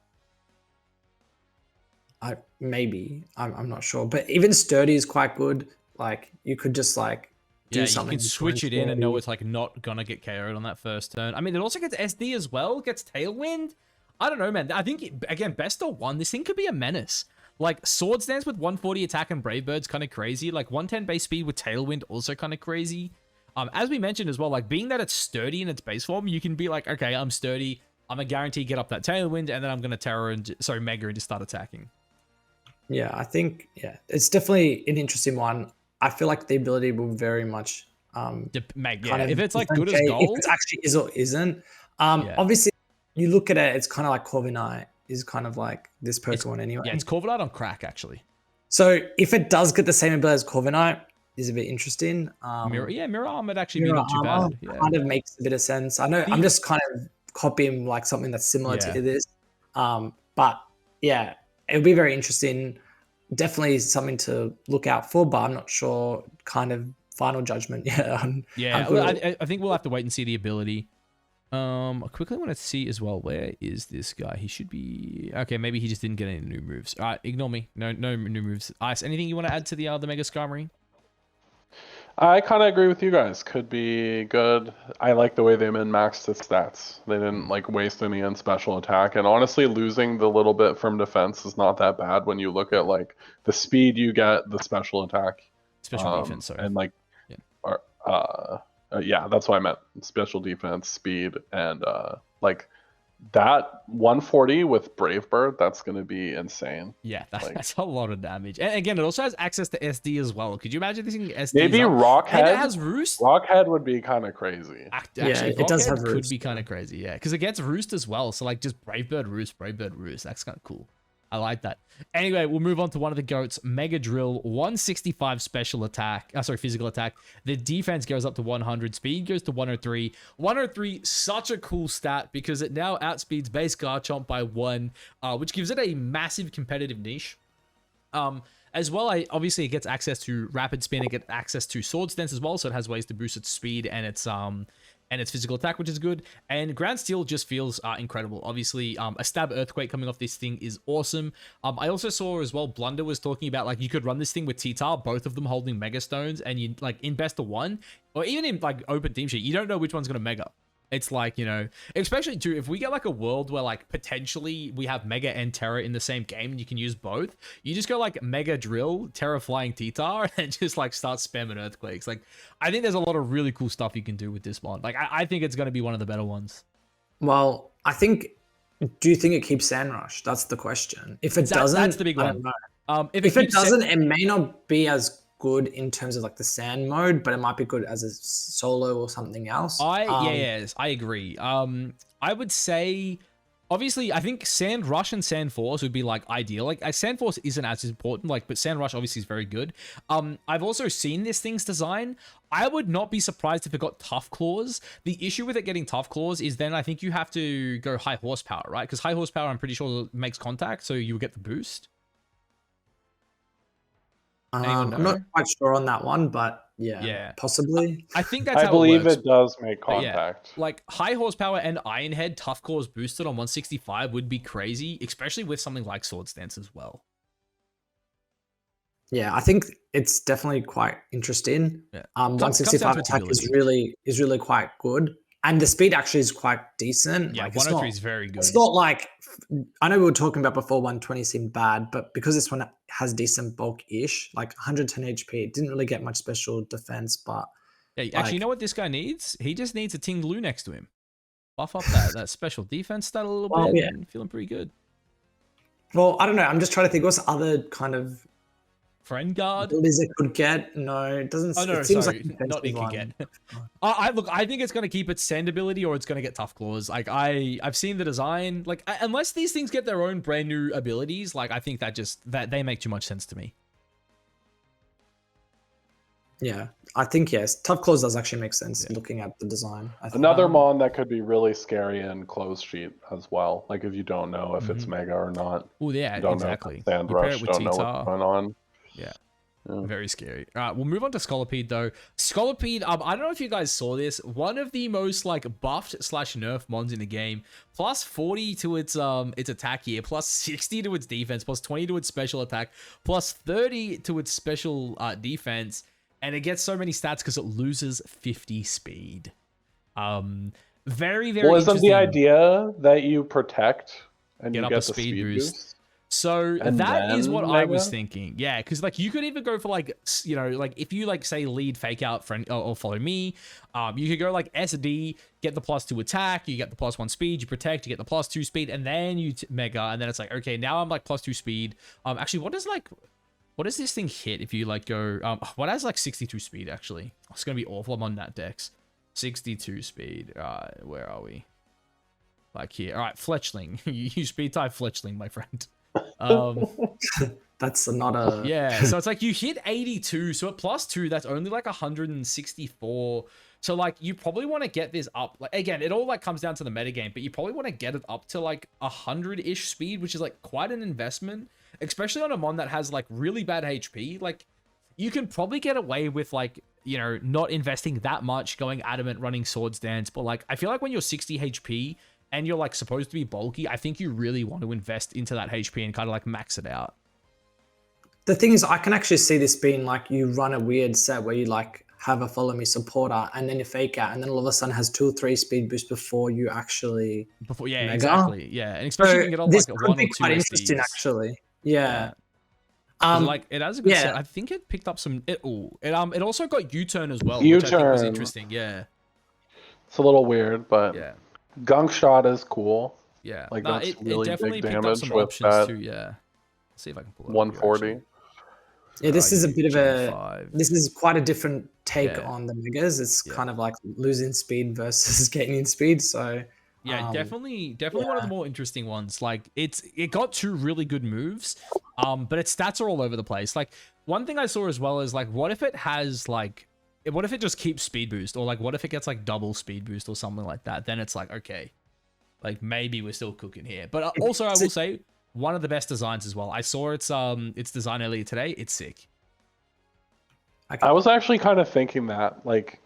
Maybe I'm not sure, but even sturdy is quite good. Like you could just like do something. You can switch it in and know it's like not gonna get KO'd on that first turn. I mean, it also gets SD as well, gets Tailwind. I don't know, man. I think again, best of one, this thing could be a menace. Like Swords Dance with 140 attack and Brave Bird's kind of crazy. Like 110 base speed with Tailwind also kind of crazy. As we mentioned as well, like being that it's sturdy in its base form, you can be like, okay, I'm sturdy. I'm a guarantee get up that Tailwind, and then I'm gonna Mega and just start attacking. Yeah, I think it's definitely an interesting one. I feel like the ability will very much if it's like good as gold, if it actually is or isn't. Obviously, you look at it, it's kind of like Corviknight is kind of like this Pokemon anyway. Yeah, it's Corviknight on crack actually. So if it does get the same ability as Corviknight, is a bit interesting. Mirror Arm would actually be not too bad. Yeah. Kind of makes a bit of sense. I know I'm just kind of copying like something that's similar to this. But yeah, it'll be very interesting. Definitely something to look out for, but I'm not sure kind of final judgment. I think we'll have to wait and see the ability. I quickly want to see as well, where is this guy? He should be okay. Maybe he just didn't get any new moves. All right, ignore me. No new moves. Ice, anything you want to add to the Mega Skarmory? I kind of agree with you guys. Could be good. I like the way they min-maxed its stats. They didn't like waste any on special attack, and honestly, losing the little bit from defense is not that bad when you look at like the speed you get, the special attack, defense, sorry. And like, yeah, that's what I meant. Special defense, speed, and like That 140 with Brave Bird, that's going to be insane. Yeah, Like- that's a lot of damage. And again, it also has access to SD as well. Could you imagine this thing SDs Maybe up? Rockhead. And it has Roost. Rockhead would be kind of crazy. Actually, it does have could Roost, be kind of crazy, yeah, because it gets Roost as well. So like just Brave Bird Roost. That's kind of cool. I like that. Anyway, we'll move on to one of the goats, Mega Drill, 165 special attack. Physical attack. The defense goes up to 100. Speed goes to 103. 103, such a cool stat because it now outspeeds base Garchomp by 1, which gives it a massive competitive niche. As well, obviously it gets access to Rapid Spin. It gets access to Sword Stance as well, so it has ways to boost its speed and its physical attack, which is good. And Ground Steel just feels incredible. Obviously, a Stab Earthquake coming off this thing is awesome. I also saw as well, Blunder was talking about like you could run this thing with T-Tar, both of them holding Mega Stones, and you like in best of one, or even in like open team sheet, you don't know which one's gonna Mega. It's like, you know, especially too, if we get like a world where like potentially we have Mega and Terra in the same game and you can use both, you just go like Mega Drill, Terra Flying T-Tar, and just like start spamming Earthquakes. Like, I think there's a lot of really cool stuff you can do with this one. Like, I think it's going to be one of the better ones. Well, do you think it keeps Sand Rush? That's the question. If it doesn't, that's the big one. If it doesn't, it may not be as good in terms of like the sand mode, but it might be good as a solo or something else. Yes, I agree. I would say, obviously, I think Sand Rush and Sand Force would be like ideal. Like Sand Force isn't as important, like, but Sand Rush obviously is very good. I've also seen this thing's design. I would not be surprised if it got Tough Claws. The issue with it getting Tough Claws is then I think you have to go high horsepower, right? Because high horsepower, I'm pretty sure makes contact, so you will get the boost. I'm not quite sure on that one, but yeah, possibly. I think that's how I believe it works. it does make contact. Yeah, like high horsepower and Iron Head Tough Claws boosted on 165 would be crazy, especially with something like Sword Stance as well. Yeah, I think it's definitely quite interesting. Yeah. 165 attack is really quite good. And the speed actually is quite decent. Yeah, like, 103 is very good. It's not like, I know we were talking about before 120 seemed bad, but because this one has decent bulk-ish, like 110 HP, it didn't really get much special defense, but... Yeah, actually, you know what this guy needs? He just needs a Ting Lu next to him. Buff up that special defense stat a little bit and feeling pretty good. Well, I don't know. I'm just trying to think what's other kind of... Friend Guard? abilities it could get? No, it doesn't. Oh, no, it seems sorry. like Not it could get. I think it's going to keep its sand ability or it's going to get Tough Claws. Like, I've seen the design. Like, unless these things get their own brand new abilities, like, I think that they make too much sense to me. Yeah, I think, yes. Tough Claws does actually make sense looking at the design. I think. Another mon that could be really scary in closed sheet as well. Like if you don't know if it's Mega or not. Oh, yeah, don't exactly. Know Sand You pair Rush, it with don't know T-Tar. what's going on. Yeah. Very scary. All right, we'll move on to Scolipede though. Scolipede, I don't know if you guys saw this. One of the most like buffed / nerf mons in the game. Plus 40 to its attack here, plus 60 to its defense, plus 20 to its special attack, plus 30 to its special defense, and it gets so many stats because it loses 50 speed. Very Well, isn't interesting. the idea that you protect and you Get get up the a speed boost? boost? So And that is then what I Mega? was thinking. Yeah, because like you could even go for like, you know, like if you like say lead fake out friend or follow me, you could go like SD, get the +2 attack, you get the +1 speed, you protect, you get the +2 speed, and then you Mega, and then it's like, okay, now I'm like +2 speed. Actually, what does this thing hit if you like go, what has like 62 speed actually? Oh, it's gonna be awful. I'm on that dex. 62 speed. Where are we? Like here. All right, Fletchling. You speed type Fletchling, my friend. That's not a... Yeah, so it's like you hit 82, so at +2, that's only like 164. So like you probably want to get this up. Like again, it all like comes down to the metagame, but you probably want to get it up to like 100-ish speed, which is like quite an investment, especially on a mon that has like really bad HP. Like you can probably get away with like, you know, not investing that much, going adamant, running Swords Dance, but like I feel like when you're 60 HP and you're like supposed to be bulky, I think you really want to invest into that HP and kind of like max it out. The thing is, I can actually see this being like you run a weird set where you like have a follow me supporter and then you fake out and then all of a sudden has 2 or 3 speed boosts before you actually Yeah, Mega. Exactly. Yeah, and especially So you can get on this like a could 1 be or 2 quite interesting SDs. actually. Yeah. Like it has a good yeah. set. I think it picked up some. It also got U-turn as well, which I think was U-turn. interesting. Yeah. It's a little weird, but Yeah. Gunk Shot is cool. Yeah, Like nah, that's it really definitely big picked up damage some with options that too. Yeah, let's see if I can pull it up here, 140. actually. Yeah, this is a bit of Gen a 5. this is quite a different take Yeah, on the megas. It's yeah. kind of like losing speed versus gaining speed. So Yeah, um, definitely yeah, one of the more interesting ones. Like it got two really good moves, but its stats are all over the place. Like one thing I saw as well is like, what if it has like, what if it just keeps speed boost, or like, what if it gets like double speed boost or something like that? Then it's like, okay, like maybe we're still cooking here. But also, I will say one of the best designs as well. I saw its design earlier today. It's sick. I was actually kind of thinking that, like,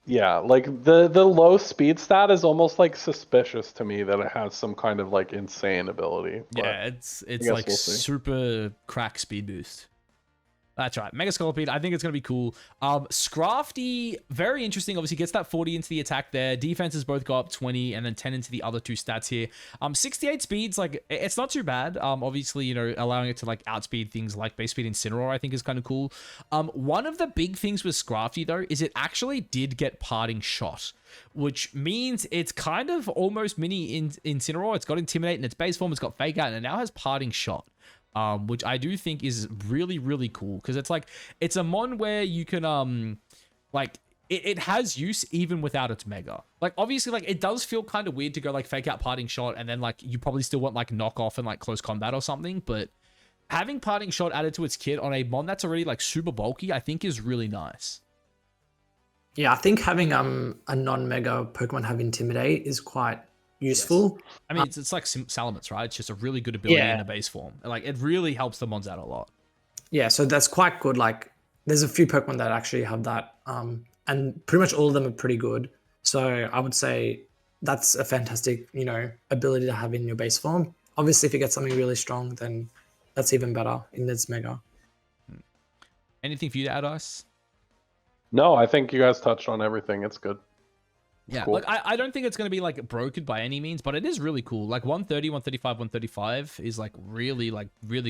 yeah, like the low speed stat is almost like suspicious to me that it has some kind of like insane ability. But Yeah, I it's guess like we'll see. super crack speed boost. That's right. Mega Scolipede, I think it's going to be cool. Scrafty, very interesting. Obviously, gets that 40 into the attack there. Defenses both go up 20 and then 10 into the other two stats here. 68 speeds, like, it's not too bad. Obviously, you know, allowing it to, like, outspeed things like base speed Incineroar, I think is kind of cool. One of the big things with Scrafty, though, is it actually did get Parting Shot, which means it's kind of almost mini Incineroar. It's got Intimidate in its base form. It's got Fake Out, and it now has Parting Shot. Which I do think is really, really cool, because it's like, it's a mon where you can, like, it has use even without its mega. Like, obviously, like, it does feel kind of weird to go, like, Fake Out Parting Shot, and then, like, you probably still want, like, Knock Off and, like, Close Combat or something, but having Parting Shot added to its kit on a mon that's already, like, super bulky, I think is really nice. yeah, I think having a non-mega Pokemon have Intimidate is quite useful. Yes. I mean, it's like Salamence, right? It's just a really good ability Yeah. in the base form. Like, it really helps the mons out a lot. Yeah, so that's quite good. Like, there's a few Pokemon that actually have that, and pretty much all of them are pretty good. So I would say that's a fantastic, you know, ability to have in your base form. Obviously, if you get something really strong, then that's even better in its mega. Anything for you to add, Ice? No, I think you guys touched on everything. It's good. Yeah, Cool. like I don't think it's going to be like broken by any means, but it is really cool. Like 130, 135, 135 is like really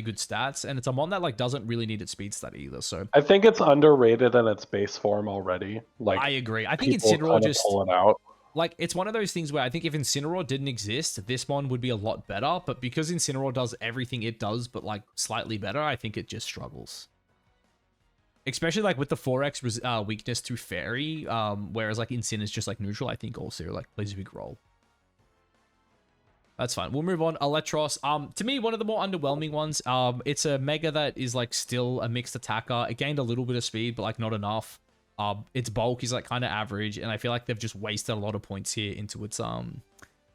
good stats, and it's a mon that like doesn't really need its speed stat either. So I think it's underrated in its base form already. Like I agree. I think people Incineroar kind of just pull it out. like, it's one of those things where I think if Incineroar didn't exist, this mon would be a lot better. But because Incineroar does everything it does, but like slightly better, I think it just struggles. Especially like with the 4x weakness to Fairy, whereas like Incin is just like neutral, I think also like plays a big role. That's fine. We'll move on. Electros. To me, one of the more underwhelming ones. It's a mega that is like still a mixed attacker. It gained a little bit of speed, but like not enough. Its bulk is like kind of average, and I feel like they've just wasted a lot of points here into its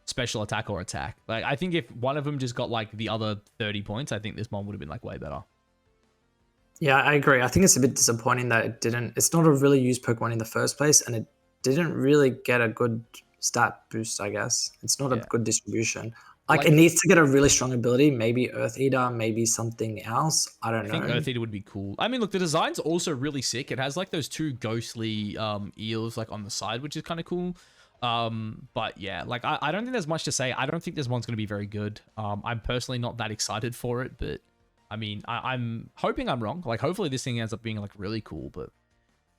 special attack or attack. Like, I think if one of them just got like the other 30 points, I think this mon would have been like way better. Yeah, I agree. I think it's a bit disappointing that it didn't. It's not a really used Pokemon in the first place, and it didn't really get a good stat boost, I guess. It's not a good distribution. Like, it needs to get a really strong ability, maybe Earth Eater, maybe something else. I don't know. I think Earth Eater would be cool. I mean, look, the design's also really sick. It has like those two ghostly eels like on the side, which is kind of cool. But yeah, like I don't think there's much to say. I don't think this one's going to be very good. I'm personally not that excited for it, but I mean, I'm hoping I'm wrong. Like, hopefully this thing ends up being like really cool. But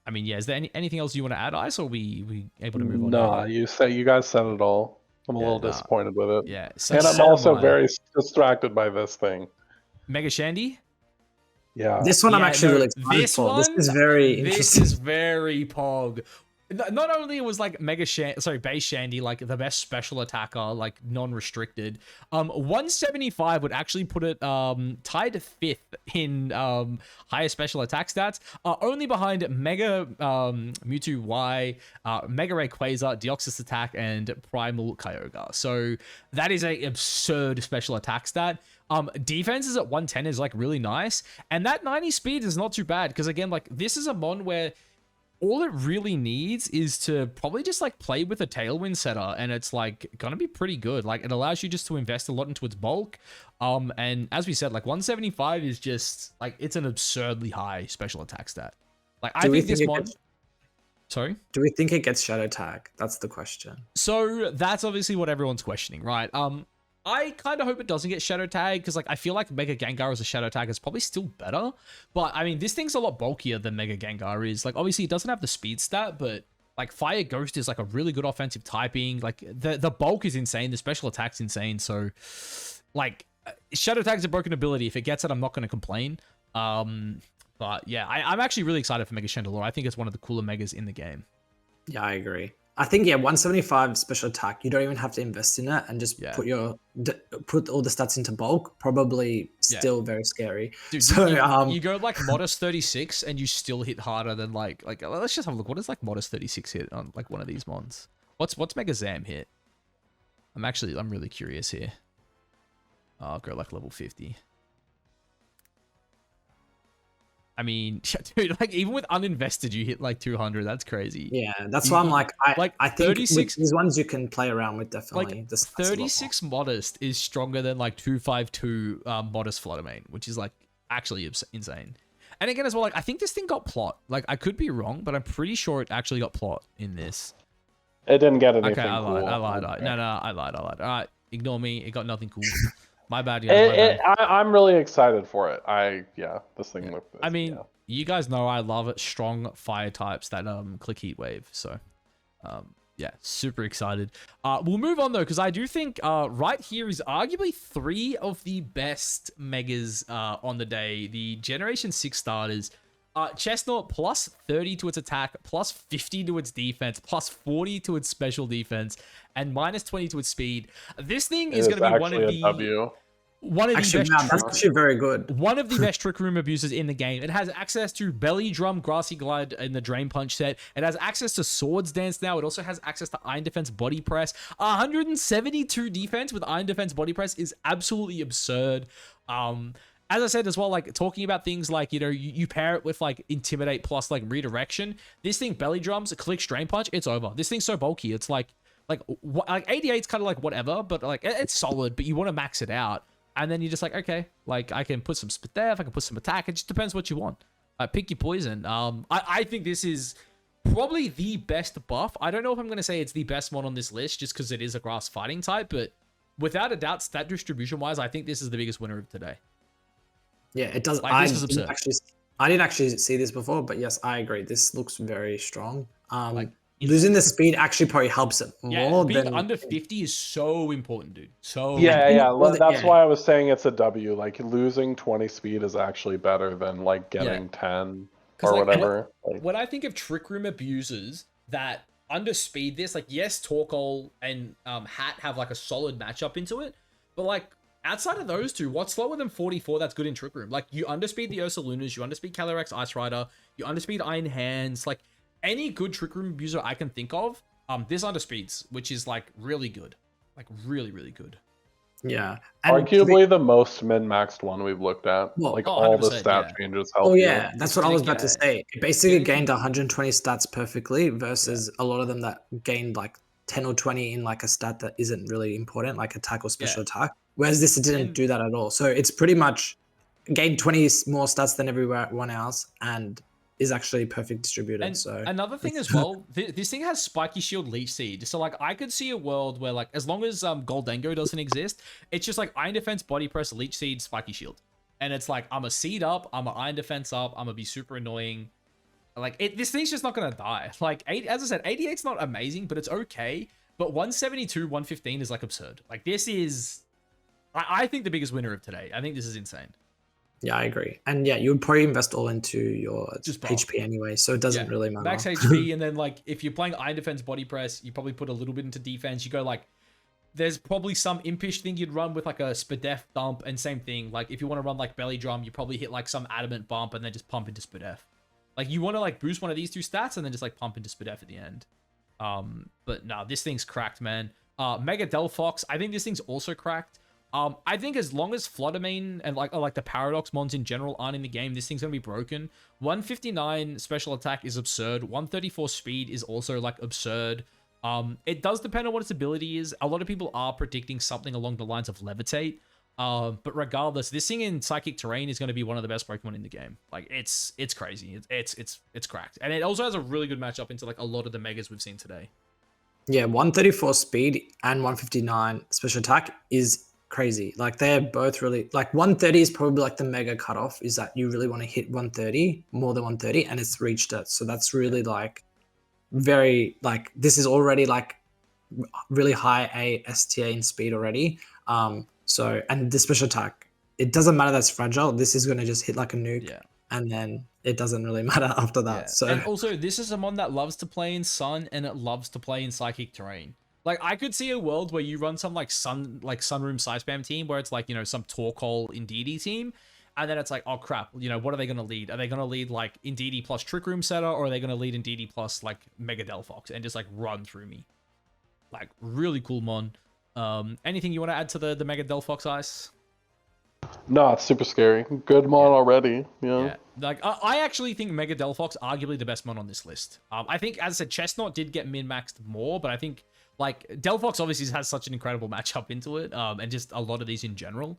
I mean, yeah, is there anything else you want to add, Ice, or we able to move on? No, you guys said it all. I'm a little disappointed with it. Yeah, and I'm also very distracted by this thing. Mega Shandy. Yeah, this one I'm actually really excited for. This is very interesting. This is very pog. Not only was like base Shandy like the best special attacker, like non-restricted, 175 would actually put it tied 5th in higher special attack stats, only behind Mega Mewtwo Y, Mega Rayquaza, Deoxys Attack, and Primal Kyogre. So that is a absurd special attack stat. Defense is at 110 is like really nice, and that 90 speed is not too bad, because again, like, this is a mon where all it really needs is to probably just like play with a Tailwind setter, and it's like gonna be pretty good. Like, it allows you just to invest a lot into its bulk. And as we said, like 175 is just like, it's an absurdly high special attack stat. Like, I think this mon. Sorry? Do we think it gets Shadow Tag? That's the question. So that's obviously what everyone's questioning, right? I kind of hope it doesn't get Shadow Tag, because like, I feel like Mega Gengar as a Shadow Tag is probably still better. But I mean, this thing's a lot bulkier than Mega Gengar is. Like, obviously it doesn't have the speed stat, but Like Fire Ghost is like a really good offensive typing. Like the bulk is insane. The special attack's insane. So like Shadow Tag's a broken ability. If it gets it, I'm not going to complain. But yeah, I'm actually really excited for Mega Chandelure. I think it's one of the cooler megas in the game. Yeah, I agree. I think 175 special attack. You don't even have to invest in it and just put all the stats into bulk. Probably still very scary. Dude, so you go like Modest 36 and you still hit harder than like let's just have a look. What does like Modest 36 hit on like one of these mons? What's Mega Zam hit? I'm really curious here. I'll go like level 50. I mean, dude, like even with uninvested, you hit like 200. That's crazy. Yeah, that's why I'm like, I think 36 these ones you can play around with definitely. Like 36 Modest is stronger than like 252 Modest Fluttermane, which is like actually insane. And again, as well, like I think this thing got plot. Like I could be wrong, but I'm pretty sure it actually got plot in this. It didn't get anything. Okay, I lied. Cool. I lied. No, I lied. All right, ignore me. It got nothing cool. My bad, guys. I'm really excited for it. This thing looked. I mean, you guys know I love it. Strong fire types that click Heat Wave. So, yeah, super excited. We'll move on though, because I do think right here is arguably 3 of the best megas on the day. The Generation 6 starters. Chestnut plus 30 to its attack, plus 50 to its defense, plus 40 to its special defense, and minus 20 to its speed. This thing is going to be one of the best. That's actually very good. One of the best Trick Room abusers in the game. It has access to Belly Drum, Grassy Glide in the Drain Punch set. It has access to Swords Dance now. It also has access to Iron Defense Body Press. 172 defense with Iron Defense Body Press is absolutely absurd. As I said as well, like talking about things like, you pair it with like Intimidate plus like Redirection. This thing Belly Drums, Click Drain Punch, it's over. This thing's so bulky. It's like 88's kind of like whatever, but like it's solid, but you want to max it out. And then you're just like, okay, like I can put some spit def, I can put some attack. It just depends what you want. Pick your poison. I think this is probably the best buff. I don't know if I'm going to say it's the best one on this list just because it is a grass fighting type, but without a doubt, stat distribution wise, I think this is the biggest winner of today. Yeah, it does. Like, this is absurd. I didn't actually see this before, but yes, I agree. This looks very strong. Losing the speed actually probably helps it more. Being under 50 is so important, dude. So that's why I was saying it's a W. Like losing 20 speed is actually better than like getting 10 or whatever. When I think of Trick Room abusers that underspeed this, like yes, Torkoal and Hat have like a solid matchup into it, but like outside of those two, what's slower than 44 that's good in Trick Room? Like you underspeed the Ursa Lunas, you underspeed Calyrex Ice Rider, you underspeed Iron Hands, like any good Trick Room abuser I can think of, this underspeeds, which is like really good. Like really, really good. Yeah. And arguably the most min-maxed one we've looked at. Like all the stat changes help. Oh yeah, that's what I was about to say. It basically gained 120 stats perfectly versus a lot of them that gained like 10 or 20 in like a stat that isn't really important, like attack or special attack. Whereas this didn't do that at all. So it's pretty much gained 20 more stats than everyone else and is actually perfect distributed. And so another thing as well, this thing has Spiky Shield Leech Seed. So like I could see a world where like as long as Goldengo doesn't exist, it's just like Iron Defense, Body Press, Leech Seed, Spiky Shield. And it's like I'm a seed up, I'm an Iron Defense up, I'm gonna be super annoying. Like this thing's just not gonna die. Like as I said, 88's not amazing, but it's okay. But 172, 115 is like absurd. Like this is I think the biggest winner of today. I think this is insane. Yeah, I agree. And yeah, you would probably invest all into your HP anyway, so it doesn't really matter. Max HP, and then like if you're playing Iron Defense Body Press, you probably put a little bit into defense. You go like, there's probably some impish thing you'd run with like a Spadef dump, and same thing. Like if you want to run like Belly Drum, you probably hit like some Adamant bump and then just pump into Spadef. Like you want to like boost one of these two stats and then just like pump into Spadef at the end. But no, this thing's cracked, man. Mega Delphox, I think this thing's also cracked. I think as long as Fluttermane and like the Paradox mons in general aren't in the game, this thing's gonna be broken. 159 special attack is absurd. 134 speed is also like absurd. It does depend on what its ability is. A lot of people are predicting something along the lines of Levitate. But regardless, this thing in Psychic Terrain is going to be one of the best Pokemon in the game. Like it's crazy. It's cracked, and it also has a really good matchup into like a lot of the megas we've seen today. Yeah, 134 speed and 159 special attack is crazy. Like they're both really like 130 is probably like the mega cutoff. Is that you really want to hit 130 more than 130, and it's reached it. So that's really like very like this is already like really high ASTA in speed already. So and the special attack, it doesn't matter that's fragile. This is going to just hit like a nuke, Yeah. and then it doesn't really matter after that. Yeah. So And also, this is a mon that loves to play in sun and it loves to play in psychic terrain. Like, I could see a world where you run some like sunroom side spam team where it's like, you know, some Torkoal Indeedee team. And then it's like, oh crap, you know, what are they going to lead? Are they going to lead like Indeedee plus Trick Room Setter, or are they going to lead Indeedee plus like Mega Delphox and just like run through me? Like, really cool mon. Anything you want to add to the Mega Delphox Ice? No, it's super scary. Good mon already. Yeah. Like I actually think Mega Delphox arguably the best mon on this list. I think, as I said, Chestnut did get min-maxed more, but I think like Delphox obviously has such an incredible matchup into it, and just a lot of these in general.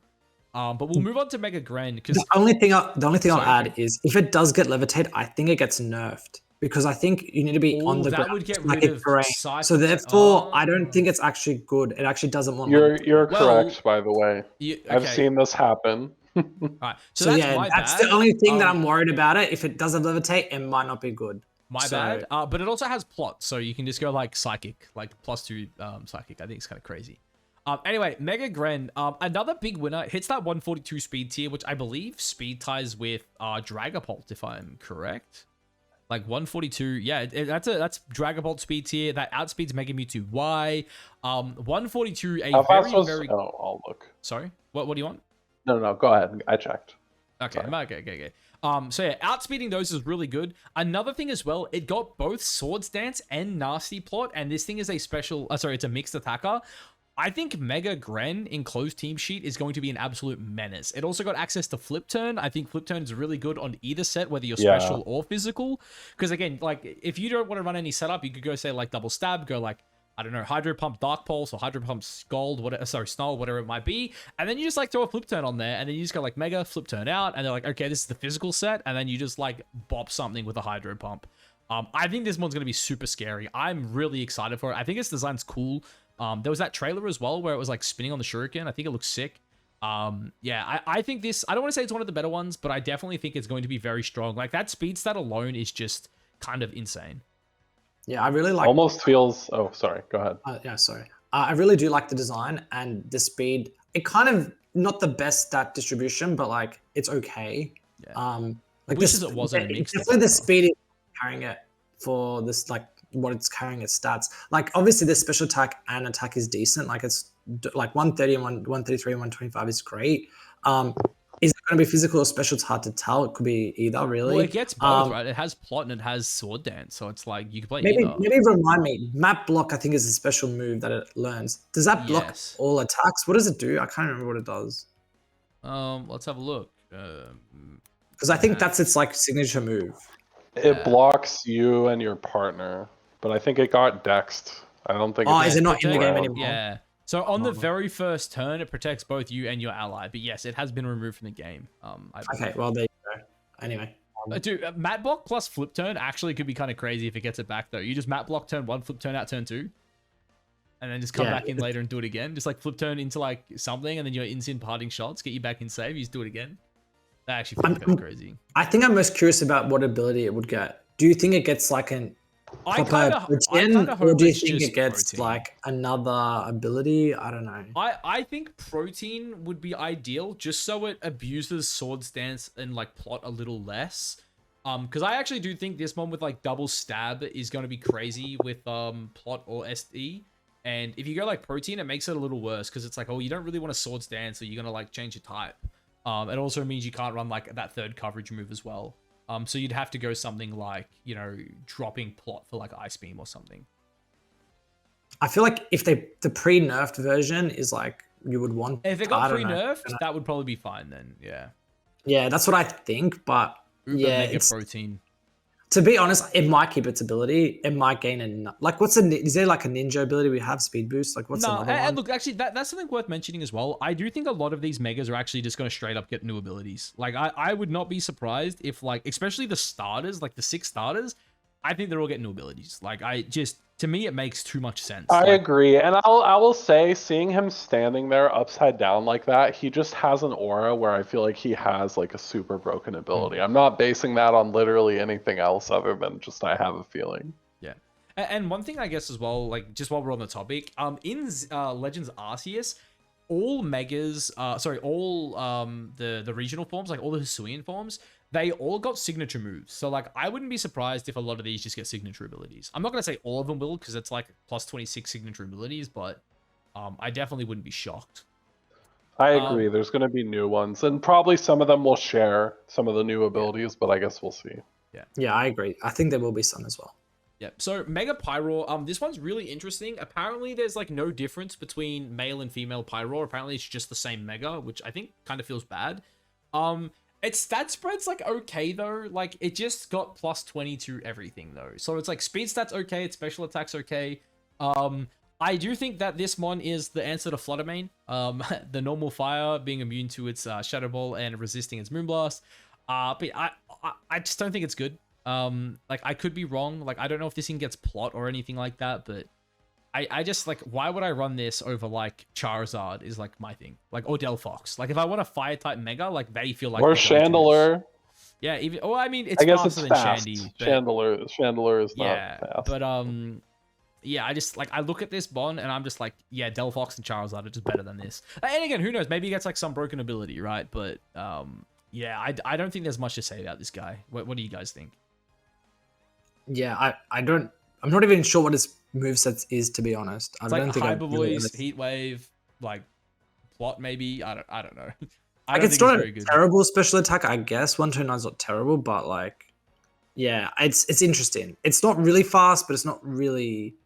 But we'll move on to Mega Gren because the only thing I'll add is if it does get levitate, I think it gets nerfed because I think you need to be on the that ground. would get like rid a of terrain. Psychic. So therefore, I don't think it's actually good. It actually doesn't want. You're Well, correct, by the way. Okay. I've seen this happen. All right. So, So that's yeah, my that's bad. the only thing that I'm worried about it. If it doesn't levitate, it might not be good. My bad. But it also has plot, so you can just go like Psychic, like +2 Psychic. I think it's kind of crazy. Anyway, Mega Gren, another big winner, hits that 142 speed tier, which I believe speed ties with Dragapult, if I'm correct. Like 142, yeah, that's Dragapult speed tier. That outspeeds Mega Mewtwo Y. 142, a very. Oh, I'll look. Sorry, what do you want? No, go ahead. I checked. Okay. So yeah, outspeeding those is really good. Another thing as well, it got both Swords Dance and Nasty Plot, and this thing is a special. It's a mixed attacker. I think Mega Gren in closed team sheet is going to be an absolute menace. It also got access to Flip Turn. I think Flip Turn is really good on either set, whether you're special or physical. Because again, like if you don't want to run any setup, you could go say like double stab, go like, I don't know, Hydro Pump Dark Pulse or Hydro Pump Scald, Snarl, whatever it might be. And then you just like throw a Flip Turn on there, and then you just go like Mega, Flip Turn out, and they're like, okay, this is the physical set, and then you just like bop something with a Hydro Pump. I think this one's going to be super scary. I'm really excited for it. I think its design's cool. There was that trailer as well where it was like spinning on the shuriken. I think it looks sick. Yeah, I think this, I don't want to say it's one of the better ones, but I definitely think it's going to be very strong. Like that speed stat alone is just kind of insane. Yeah, I really like. Almost feels. Oh, sorry. Go ahead. Yeah, sorry. I really do like the design and the speed. It kind of not the best stat distribution, but like it's okay. Yeah. Like Wishes it wasn't a mix. Definitely the speed is carrying it for this, like what it's carrying its stats. Like obviously the special attack and attack is decent. Like it's like 130 and 133 and 125 is great. Is it going to be physical or special? It's hard to tell. It could be either, really. Well, it gets both, right? It has plot and it has sword dance, so it's like you can play either. Maybe remind me. Map block, I think, is a special move that it learns. Does that block all attacks? What does it do? I can't remember what it does. Let's have a look. Because I think that's its like signature move. It blocks you and your partner, but I think it got dexed. I don't think. Is it not in the game anymore? Yeah. So on the very first turn, it protects both you and your ally. But yes, it has been removed from the game. Okay, well there you go. Anyway. Dude, mat block plus flip turn actually could be kind of crazy if it gets it back though. You just mat block turn 1, flip turn out turn 2. And then just come back in later and do it again. Just like flip turn into like something, and then your instant parting shots get you back in save. You just do it again. That actually feels kind of crazy. I think I'm most curious about what ability it would get. Do you think it gets like an protein, or do you think it gets protein. Like another ability? I don't know. I think protein would be ideal, just so it abuses sword stance and like plot a little less. Because I actually do think this one with like double stab is going to be crazy with plot or SD. And if you go like protein, it makes it a little worse because it's like, oh, you don't really want a sword stance, so you're gonna like change your type. It also means you can't run like that third coverage move as well. So you'd have to go something like, you know, dropping plot for like Ice Beam or something. I feel like if the pre-nerfed version is like you would want. If it got pre-nerfed, that would probably be fine then. Yeah. Yeah, that's what I think. But Mega protein. To be honest, it might keep its ability. It might gain is there like a ninja ability we have speed boost? Like what's another one? And look, actually, that's something worth mentioning as well. I do think a lot of these megas are actually just going to straight up get new abilities. Like I would not be surprised if like, especially the starters, like the 6 starters, I think they're all getting new abilities. Like to me, it makes too much sense. I agree. And I will say, seeing him standing there upside down like that, he just has an aura where I feel like he has like a super broken ability. I'm not basing that on literally anything else other than just I have a feeling. Yeah. And one thing I guess as well, like just while we're on the topic, in Legends Arceus, all megas, all the regional forms, like all the Hisuian forms, they all got signature moves. So like I wouldn't be surprised if a lot of these just get signature abilities. I'm not gonna say all of them will because it's like plus 26 signature abilities, but I definitely wouldn't be shocked. I agree. There's going to be new ones, and probably some of them will share some of the new abilities, but I guess we'll see. Yeah, I agree. I think there will be some as well. Yeah. So Mega Pyroar, this one's really interesting. Apparently, there's like no difference between male and female Pyroar. Apparently, it's just the same Mega, which I think kind of feels bad. Its stat spread's like okay though. Like it just got plus 20 to everything though. So it's like speed stats okay, its special attacks okay. I do think that this mon is the answer to Fluttermane. The normal fire being immune to its Shadow Ball and resisting its Moonblast. But I just don't think it's good. Like I could be wrong. Like I don't know if this thing gets plot or anything like that, but I just like, why would I run this over like Charizard is like my thing, like or Delphox. Like if I want a fire type Mega, like they feel like or Chandelure. Yeah, even I mean it's I guess faster it's than fast. Shandy. Chandelure is not fast. But yeah, I just like I look at this Bond and I'm just like, yeah, Delphox and Charizard are just better than this. And again, who knows? Maybe he gets like some broken ability, right? But yeah, I don't think there's much to say about this guy. What do you guys think? Yeah, I'm not even sure what his moveset is, to be honest. It's like Hyper Voice, Heat Wave, like plot maybe. I don't know. Like it's not a terrible special attack, I guess. 129 is not terrible, but like, yeah, it's interesting. It's not really fast, but it's not really.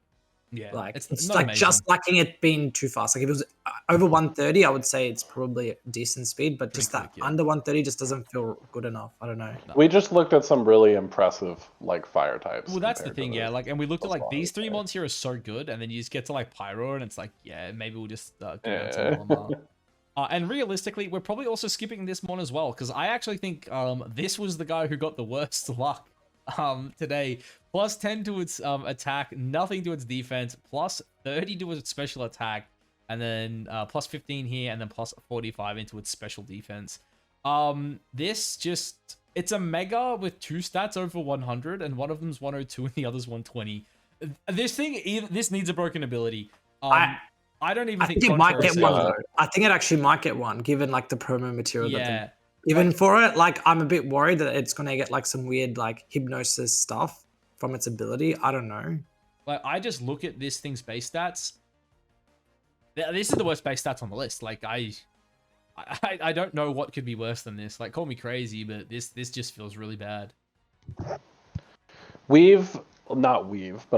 Yeah, like it's like amazing. just lacking it being too fast. Like if it was over 130, I would say it's probably a decent speed, but just Pretty that quick, yeah. under 130 just doesn't feel good enough. I don't know. We just looked at some really impressive like fire types. Well, that's the compared to thing, yeah. Like, and we looked at like these three yeah. mons here are so good, and then you just get to like Pyro, and it's like, yeah, maybe we'll just go down Yeah. to Malamar. And realistically, we're probably also skipping this mon as well, because I actually think this was the guy who got the worst luck today. Plus 10 to its attack, nothing to its defense, plus 30 to its special attack, and then plus 15 here, and then plus 45 into its special defense. This just, it's a Mega with two stats over 100, and one of them's 102 and the other's 120. This needs a broken ability. I don't even think it might get one though. though. I think it actually might get one, given like the promo material. Yeah. Even for it, like I'm a bit worried that it's gonna get like some weird like hypnosis stuff from its ability. I don't know. Like I just look at this thing's base stats. This is the worst base stats on the list. Like I don't know what could be worse than this. Like call me crazy, but this just feels really bad. But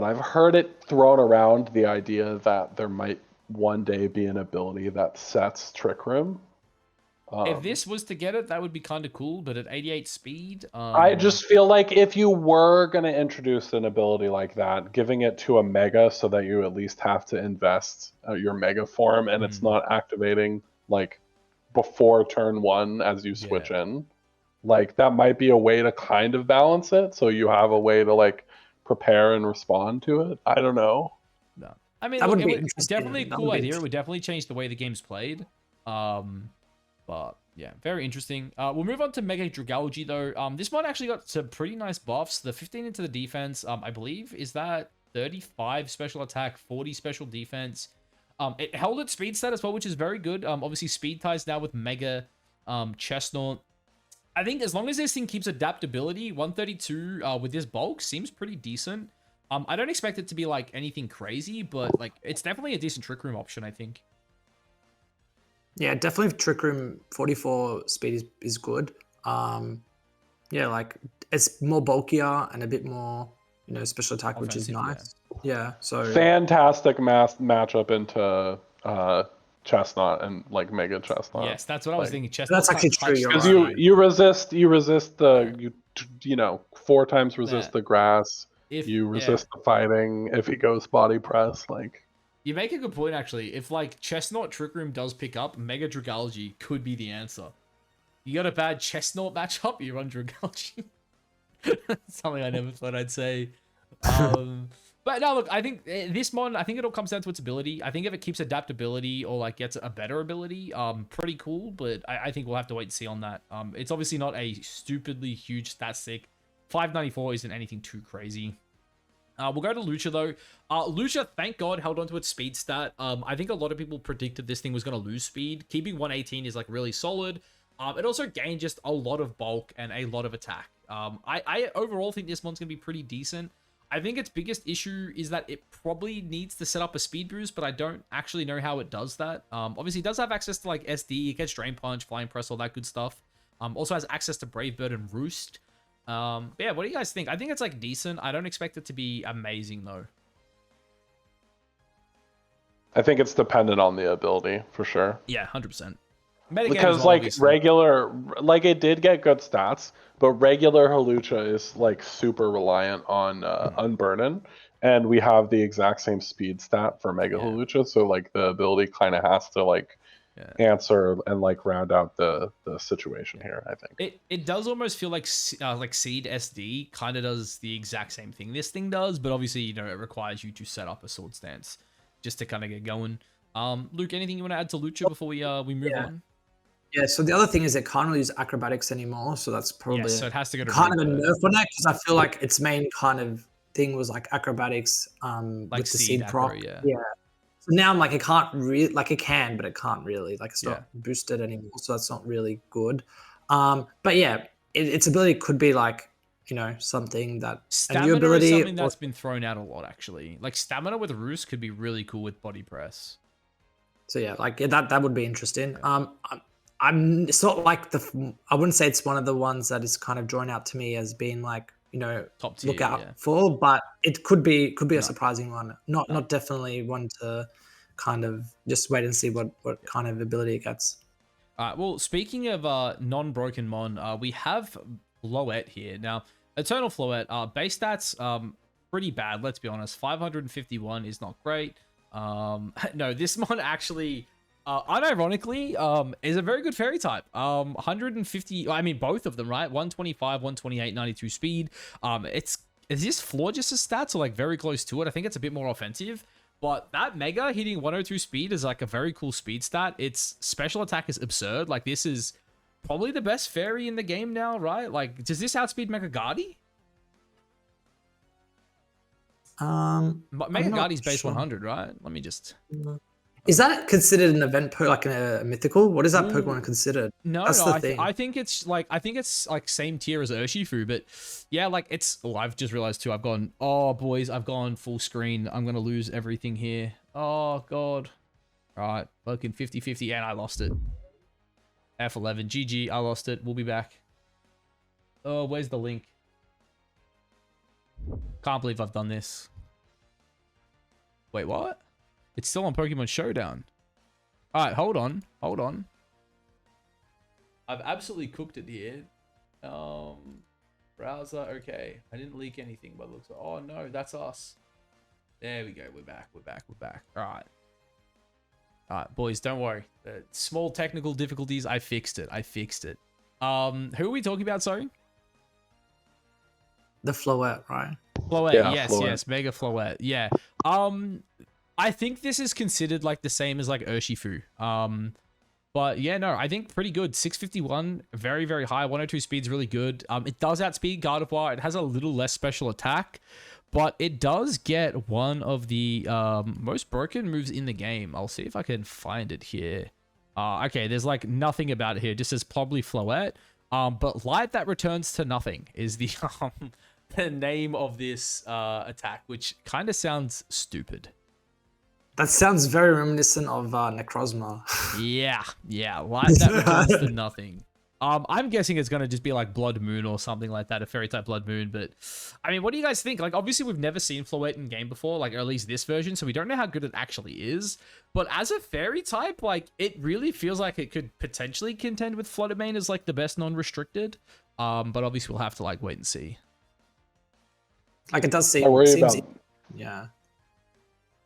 I've heard it thrown around the idea that there might one day be an ability that sets Trick Room. If this was to get it, that would be kind of cool, but at 88 speed... I just feel like if you were going to introduce an ability like that, giving it to a Mega so that you at least have to invest your Mega form, and it's not activating like before turn 1 as you switch in, like that might be a way to kind of balance it, so you have a way to like prepare and respond to it. I don't know. No. I mean, That look, would be it's definitely a interesting. That cool would be idea. It would definitely change the way the game's played. But yeah, very interesting. We'll move on to Mega Dragalge though. This one actually got some pretty nice buffs. The 15 into the defense, I believe, is that 35 special attack, 40 special defense. It held its speed stat as well, which is very good. Obviously speed ties now with Mega Chestnut. I think as long as this thing keeps adaptability, 132 with this bulk seems pretty decent. I don't expect it to be like anything crazy, but like it's definitely a decent Trick Room option, I think. Yeah, definitely Trick Room 44 speed is good. Yeah, like it's more bulkier and a bit more, special attack, which is nice. Yeah, so fantastic matchup into Chestnut and like Mega Chestnut. Yes, that's what I was thinking. That's actually true. Because you resist the 4 times resist the grass. If you resist the fighting, if he goes body press, like. You make a good point, actually. If, like, Chestnut Trick Room does pick up, Mega Dragalge could be the answer. You got a bad Chestnut matchup, you run Dragalge. Something I never thought I'd say. But no, look, I think this mon, I think it all comes down to its ability. I think if it keeps adaptability or, like, gets a better ability, pretty cool. But I think we'll have to wait and see on that. It's obviously not a stupidly huge stat stick. 594 isn't anything too crazy. We'll go to Lucha though. Lucha, thank God, held on to its speed stat. I think a lot of people predicted this thing was going to lose speed. Keeping 118 is like really solid. It also gained just a lot of bulk and a lot of attack. I overall think this mon's going to be pretty decent. I think its biggest issue is that it probably needs to set up a speed boost, but I don't actually know how it does that. Obviously, it does have access to like SD, it gets Drain Punch, Flying Press, all that good stuff. Also has access to Brave Bird and Roost. But yeah, what do you guys think? I think it's like decent. I don't expect it to be amazing though. I think it's dependent on the ability for sure. Yeah, 100%. Because like regular, like it did get good stats, but regular Hawlucha is like super reliant on Unburden, and we have the exact same speed stat for Mega Hawlucha, so like the ability kind of has to like answer and like round out the situation here. I think it does almost feel like Seed SD kind of does the exact same thing this thing does, but obviously it requires you to set up a sword stance just to kind of get going. Luke, anything you want to add to Lucha before we move on? Yeah, so the other thing is it can't really use acrobatics anymore, so that's probably so it has to go to kind of a nerf on that, because I feel like its main kind of thing was like acrobatics like with the seed proc. Yeah. So now I'm like, it can't really, like it can, but it can't really, like it's not boosted anymore, so that's not really good. But yeah, its ability could be like, something that stamina a new ability is something that's been thrown out a lot actually. Like stamina with Roost could be really cool with body press. So yeah, like that would be interesting. It's not like I wouldn't say it's one of the ones that is kind of drawn out to me as being like, top tier, look out for, but it could be a surprising one. Not definitely one to kind of just wait and see what kind of ability it gets. All right. Well, speaking of non-broken mon, we have Floette here. Now, Eternal Floette, base stats, pretty bad, let's be honest. 551 is not great. No, this mon actually... unironically, is a very good fairy type. 150, I mean, both of them, right? 125, 128, 92 speed. Is this floor just a stats or like very close to it? I think it's a bit more offensive, but that Mega hitting 102 speed is like a very cool speed stat. Its special attack is absurd. Like this is probably the best fairy in the game now, right? Like, does this outspeed Mega Guardi? Mega Guardi's base 100, right? Let me just... Is that considered an event like a mythical? What is that Pokemon considered? No, I think it's like same tier as Urshifu, but yeah, like it's. Oh, I've just realized too. I've gone full screen. I'm gonna lose everything here. Oh god. All right, fucking 50-50, and I lost it. F11, GG. I lost it. We'll be back. Oh, where's the link? Can't believe I've done this. Wait, what? It's still on Pokemon Showdown. All right, hold on. I've absolutely cooked it here. Browser, okay. I didn't leak anything, but it looks like... Oh, no, that's us. There we go. We're back. All right, boys, don't worry. Small technical difficulties. I fixed it. Who are we talking about, sorry? The Floette, right? Floette, yeah, yes. Mega Floette, yeah. I think this is considered like the same as like Urshifu. But yeah, no, I think pretty good. 651, very, very high. 102 speed's really good. It does outspeed Gardevoir. It has a little less special attack, but it does get one of the most broken moves in the game. I'll see if I can find it here. Okay, there's like nothing about it here. It just says probably Floette. But light that returns to nothing is the the name of this attack, which kind of sounds stupid. That sounds very reminiscent of Necrozma. Yeah. Light that returns to nothing. I'm guessing it's going to just be like Blood Moon or something like that, a fairy type Blood Moon. But I mean, what do you guys think? Like, obviously, we've never seen Floette in game before, like, or at least this version, so we don't know how good it actually is. But as a fairy type, like, it really feels like it could potentially contend with Fluttermane as like the best non-restricted. But obviously, we'll have to like wait and see. Like, it does seem. Yeah.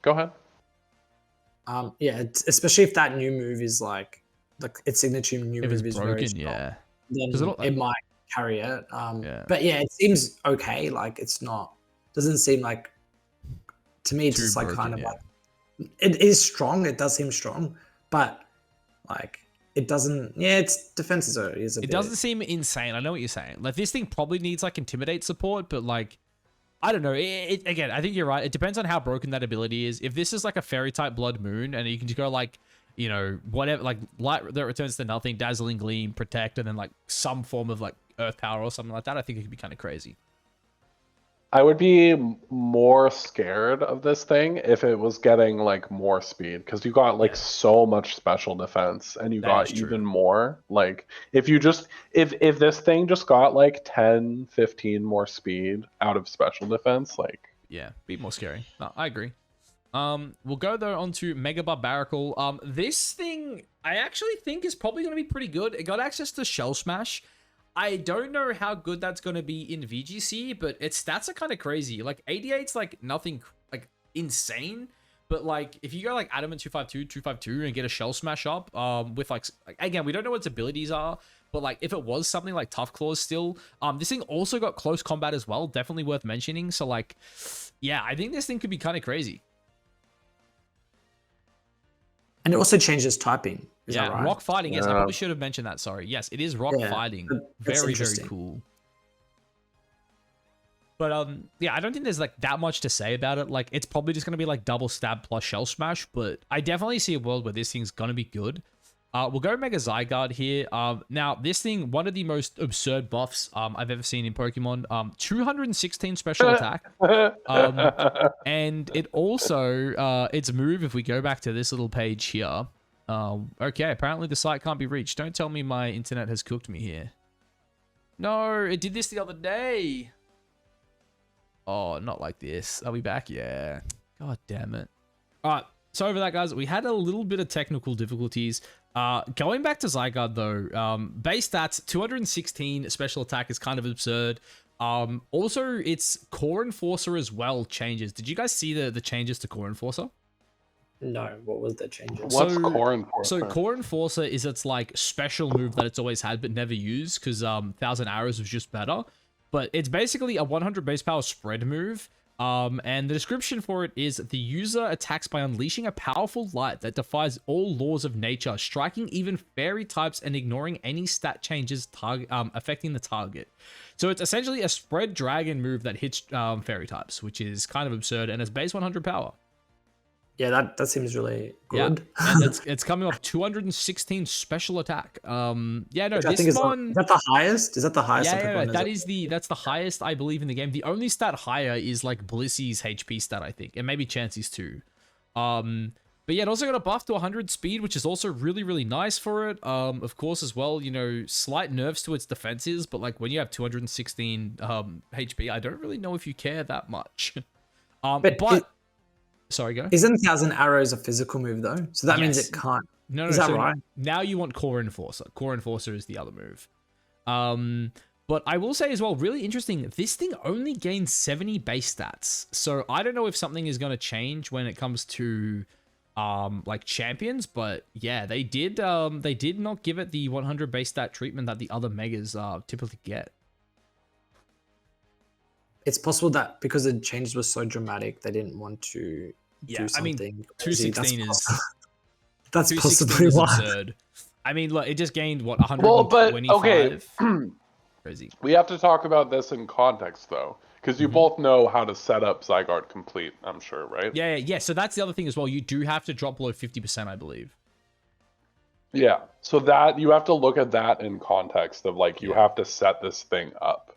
Go ahead. Yeah, especially if that new move is like its signature new move is broken, very strong, then it might carry it. But yeah, it seems okay. Like it's not, doesn't seem like, to me, it's just like kind of like, it is strong. It does seem strong, but like it doesn't. Yeah, its defense is a bit. Doesn't seem insane. I know what you're saying. Like this thing probably needs like Intimidate support, but like I don't know. Again, I think you're right. It depends on how broken that ability is. If this is like a fairy type blood moon and you can just go like, you know, whatever, like light that returns to nothing, dazzling gleam, protect, and then like some form of like earth power or something like that, I think it could be kind of crazy. I would be more scared of this thing if it was getting like more speed, because you got like so much special defense and you got even more. Like if you just if this thing just got like 10, 15 more speed out of special defense, like yeah, be more scary. No, I agree. We'll go though onto Mega Barbarical. This thing I actually think is probably going to be pretty good. It got access to Shell Smash. I don't know how good that's going to be in VGC, but its stats are kind of crazy. Like 88's like nothing like insane, but like if you go like Adamant 252, 252 and get a Shell Smash up, with like again, we don't know what its abilities are, but like if it was something like Tough Claws still, this thing also got close combat as well, definitely worth mentioning. So like, yeah, I think this thing could be kind of crazy. And it also changes typing. Is that right? Rock fighting. Yes, I probably should have mentioned that. Sorry. Yes, it is rock fighting. Very, very cool. But yeah, I don't think there's like that much to say about it. Like, it's probably just gonna be like double stab plus shell smash. But I definitely see a world where this thing's gonna be good. We'll go Mega Zygarde here. Now this thing, one of the most absurd buffs I've ever seen in Pokemon. 216 special attack. And it also its move. If we go back to this little page here. Okay, apparently the site can't be reached. Don't tell me my internet has cooked me here. No, it did this the other day. Oh, not like this. Are we back? Yeah. God damn it. All right. So over that, guys, we had a little bit of technical difficulties. Going back to Zygarde, though, base stats, 216 special attack is kind of absurd. Also, its Core Enforcer as well changes. Did you guys see the changes to Core Enforcer? No, what was the changes? What's Core Enforcer? So Core Enforcer is its like special move that it's always had but never used because 1,000 Arrows was just better. But it's basically a 100 base power spread move. And the description for it is the user attacks by unleashing a powerful light that defies all laws of nature, striking even fairy types and ignoring any stat changes affecting the target. So it's essentially a spread dragon move that hits fairy types, which is kind of absurd, and it's base 100 power. Yeah, that seems really good. Yeah. And it's coming off 216 special attack. Yeah, no, Which this one is that the highest? Is that the highest? Yeah, that's the highest I believe in the game. The only stat higher is like Blissy's HP stat, I think, and maybe Chansey's too. But yeah, it also got a buff to 100 speed, which is also really, really nice for it. Of course, as well, you know, slight nerfs to its defenses, but like when you have 216 HP, I don't really know if you care that much. Sorry, go. Isn't 1,000 Arrows a physical move though? So that means it can't. No, is that right? Now you want Core Enforcer. Core Enforcer is the other move. But I will say as well, really interesting, this thing only gains 70 base stats. So I don't know if something is going to change when it comes to like champions, but yeah, they did not give it the 100 base stat treatment that the other megas typically get. It's possible that because the changes were so dramatic, they didn't want to do something. I mean, 216 that's possibly why. Absurd. I mean, look, it just gained what 125. Well, but okay, crazy. We have to talk about this in context though, because you both know how to set up Zygarde complete. I'm sure, right? Yeah. So that's the other thing as well. You do have to drop below 50%, I believe. Yeah. So that you have to look at that in context of like you have to set this thing up.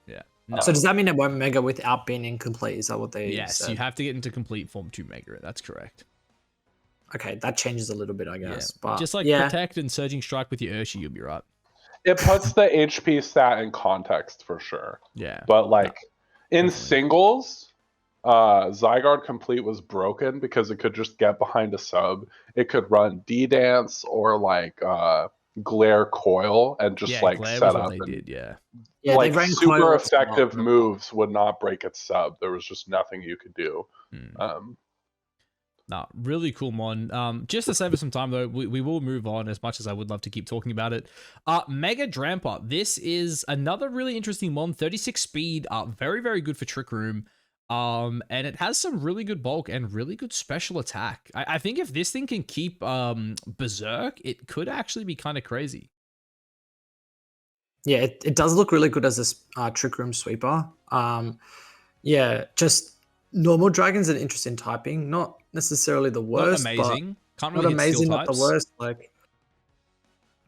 Yeah. No. So does that mean it won't mega without being incomplete? Is that what they said? You have to get into complete form to mega it. That's correct. Okay, that changes a little bit, I guess. Yeah. But just like Protect and Surging Strike with your Urshi, you'll be right. It puts the HP stat in context for sure. Yeah. But like in singles, Zygarde complete was broken because it could just get behind a sub. It could run D-Dance or like Glare Coil and just like Glare set was up. What they did, yeah. Like super effective moves would not break its sub. There was just nothing you could do. Nah, really cool mon. Just to save us some time though, we will move on as much as I would love to keep talking about it. Mega Drampa. This is another really interesting mon. 36 speed, very, very good for Trick Room. And it has some really good bulk and really good special attack. I think if this thing can keep Berserk, it could actually be kind of crazy. Yeah, it does look really good as a Trick Room sweeper. Yeah, just normal dragon's an interesting typing. Not necessarily the Not worst, but amazing. Can't not really hit steel amazing, not the types. worst. Like,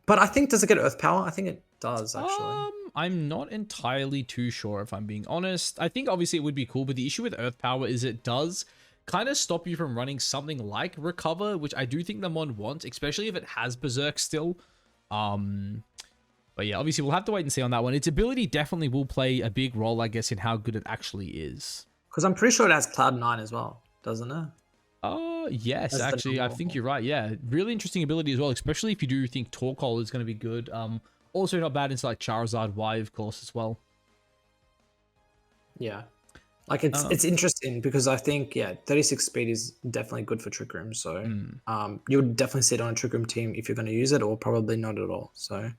but I think, does it get earth power? I think it does actually. I'm not entirely too sure if I'm being honest. I think obviously it would be cool, but the issue with earth power is it does kind of stop you from running something like recover, which I do think the mod wants, especially if it has berserk still. But yeah, obviously we'll have to wait and see on that one. Its ability definitely will play a big role, I guess, in how good it actually is. Because I'm pretty sure it has Cloud 9 as well, doesn't it? Yes, As the actually, I normal. think you're right. Yeah, really interesting ability as well, especially if you do think Torkoal is going to be good. Also not bad into like Charizard Y, of course, as well. Yeah. Like it's interesting because I think 36 speed is definitely good for Trick Room. So you would definitely see it on a Trick Room team if you're going to use it, or probably not at all. So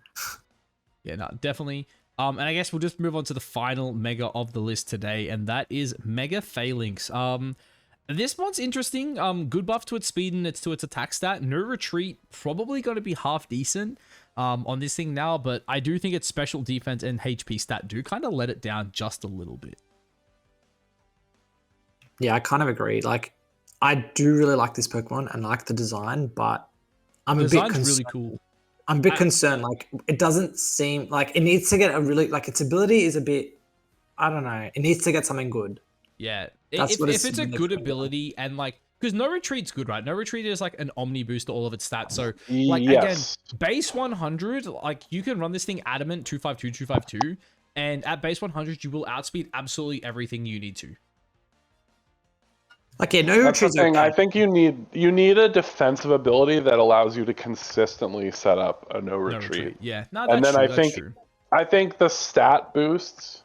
yeah, no, definitely. And I guess we'll just move on to the final mega of the list today, and that is Mega Phalanx. This one's interesting. Good buff to its speed and to its attack stat. No retreat, probably going to be half decent on this thing now, but I do think its special defense and HP stat do kind of let it down just a little bit. yeah, I kind of agree. Like, I do really like this Pokemon and like the design, but I'm a bit Design's concerned. really cool. I'm a bit concerned. Like, it doesn't seem like it needs to get a really, like, its ability is a bit, I don't know. It needs to get something good. Yeah, That's what if it's a really good cool. ability and like, because no retreat's good, right? No retreat is like an omni boost to all of its stats. So like Yes. again, base 100, like you can run this thing adamant 252, 252, and at base 100 you will outspeed absolutely everything you need to. Like, yeah, no That's the retreats. thing. Okay. I think you need a defensive ability that allows you to consistently set up a no No retreat. Yeah, no, And that's then true. I That's think true. I think the stat boosts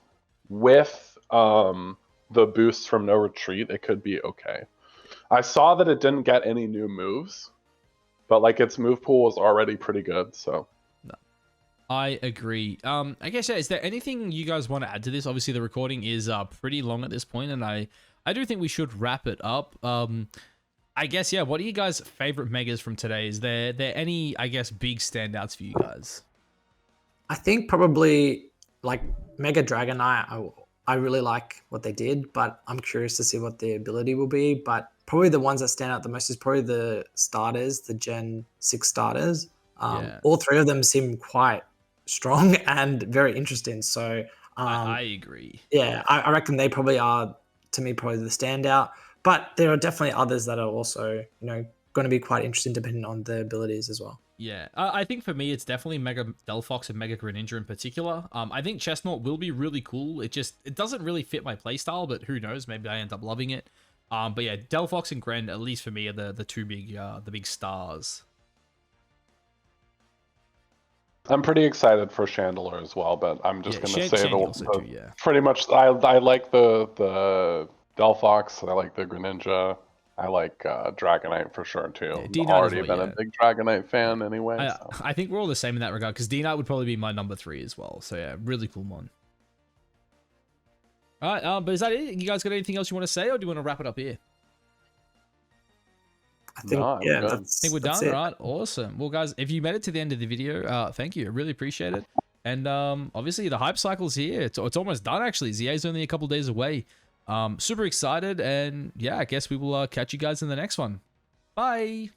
with the boosts from no retreat, it could be okay. I saw that it didn't get any new moves, but like its move pool was already pretty good, so I agree. I guess, yeah, is there anything you guys want to add to this? Obviously, the recording is pretty long at this point, and I do think we should wrap it up. I guess, yeah, what are you guys' favorite megas from today? Is there any, I guess, big standouts for you guys? I think probably like Mega Dragonite. I really like what they did, but I'm curious to see what the ability will be. But probably the ones that stand out the most is probably the starters, the Gen 6 starters. Yeah. All three of them seem quite strong and very interesting. So I agree. yeah, I reckon they probably are, to me, probably the standout. But there are definitely others that are also, going to be quite interesting depending on the abilities as well. Yeah, I think for me, it's definitely Mega Delphox and Mega Greninja in particular. I think Chestnut will be really cool. It doesn't really fit my playstyle, but who knows? Maybe I end up loving it. But yeah, Delphox and Gren, at least for me, are the two big stars. I'm pretty excited for Chandelure as well, but I'm just gonna say Shandy also too, yeah. pretty much I like the Delphox, I like the Greninja. I like Dragonite for sure too. Yeah, I've D9 already as well, been yeah. a big Dragonite fan anyway. So. I think we're all the same in that regard, because D-Knight would probably be my number 3 as well. So yeah, really cool mon. All right, but is that it? You guys got anything else you want to say, or do you want to wrap it up here? I think, No, I'm yeah, good. I think we're done. it. All right, awesome. Well, guys, if you made it to the end of the video, thank you. I really appreciate it. And obviously, the hype cycle's here. It's almost done, actually. ZA's only a couple days away. Super excited. And yeah, I guess we will catch you guys in the next one. Bye.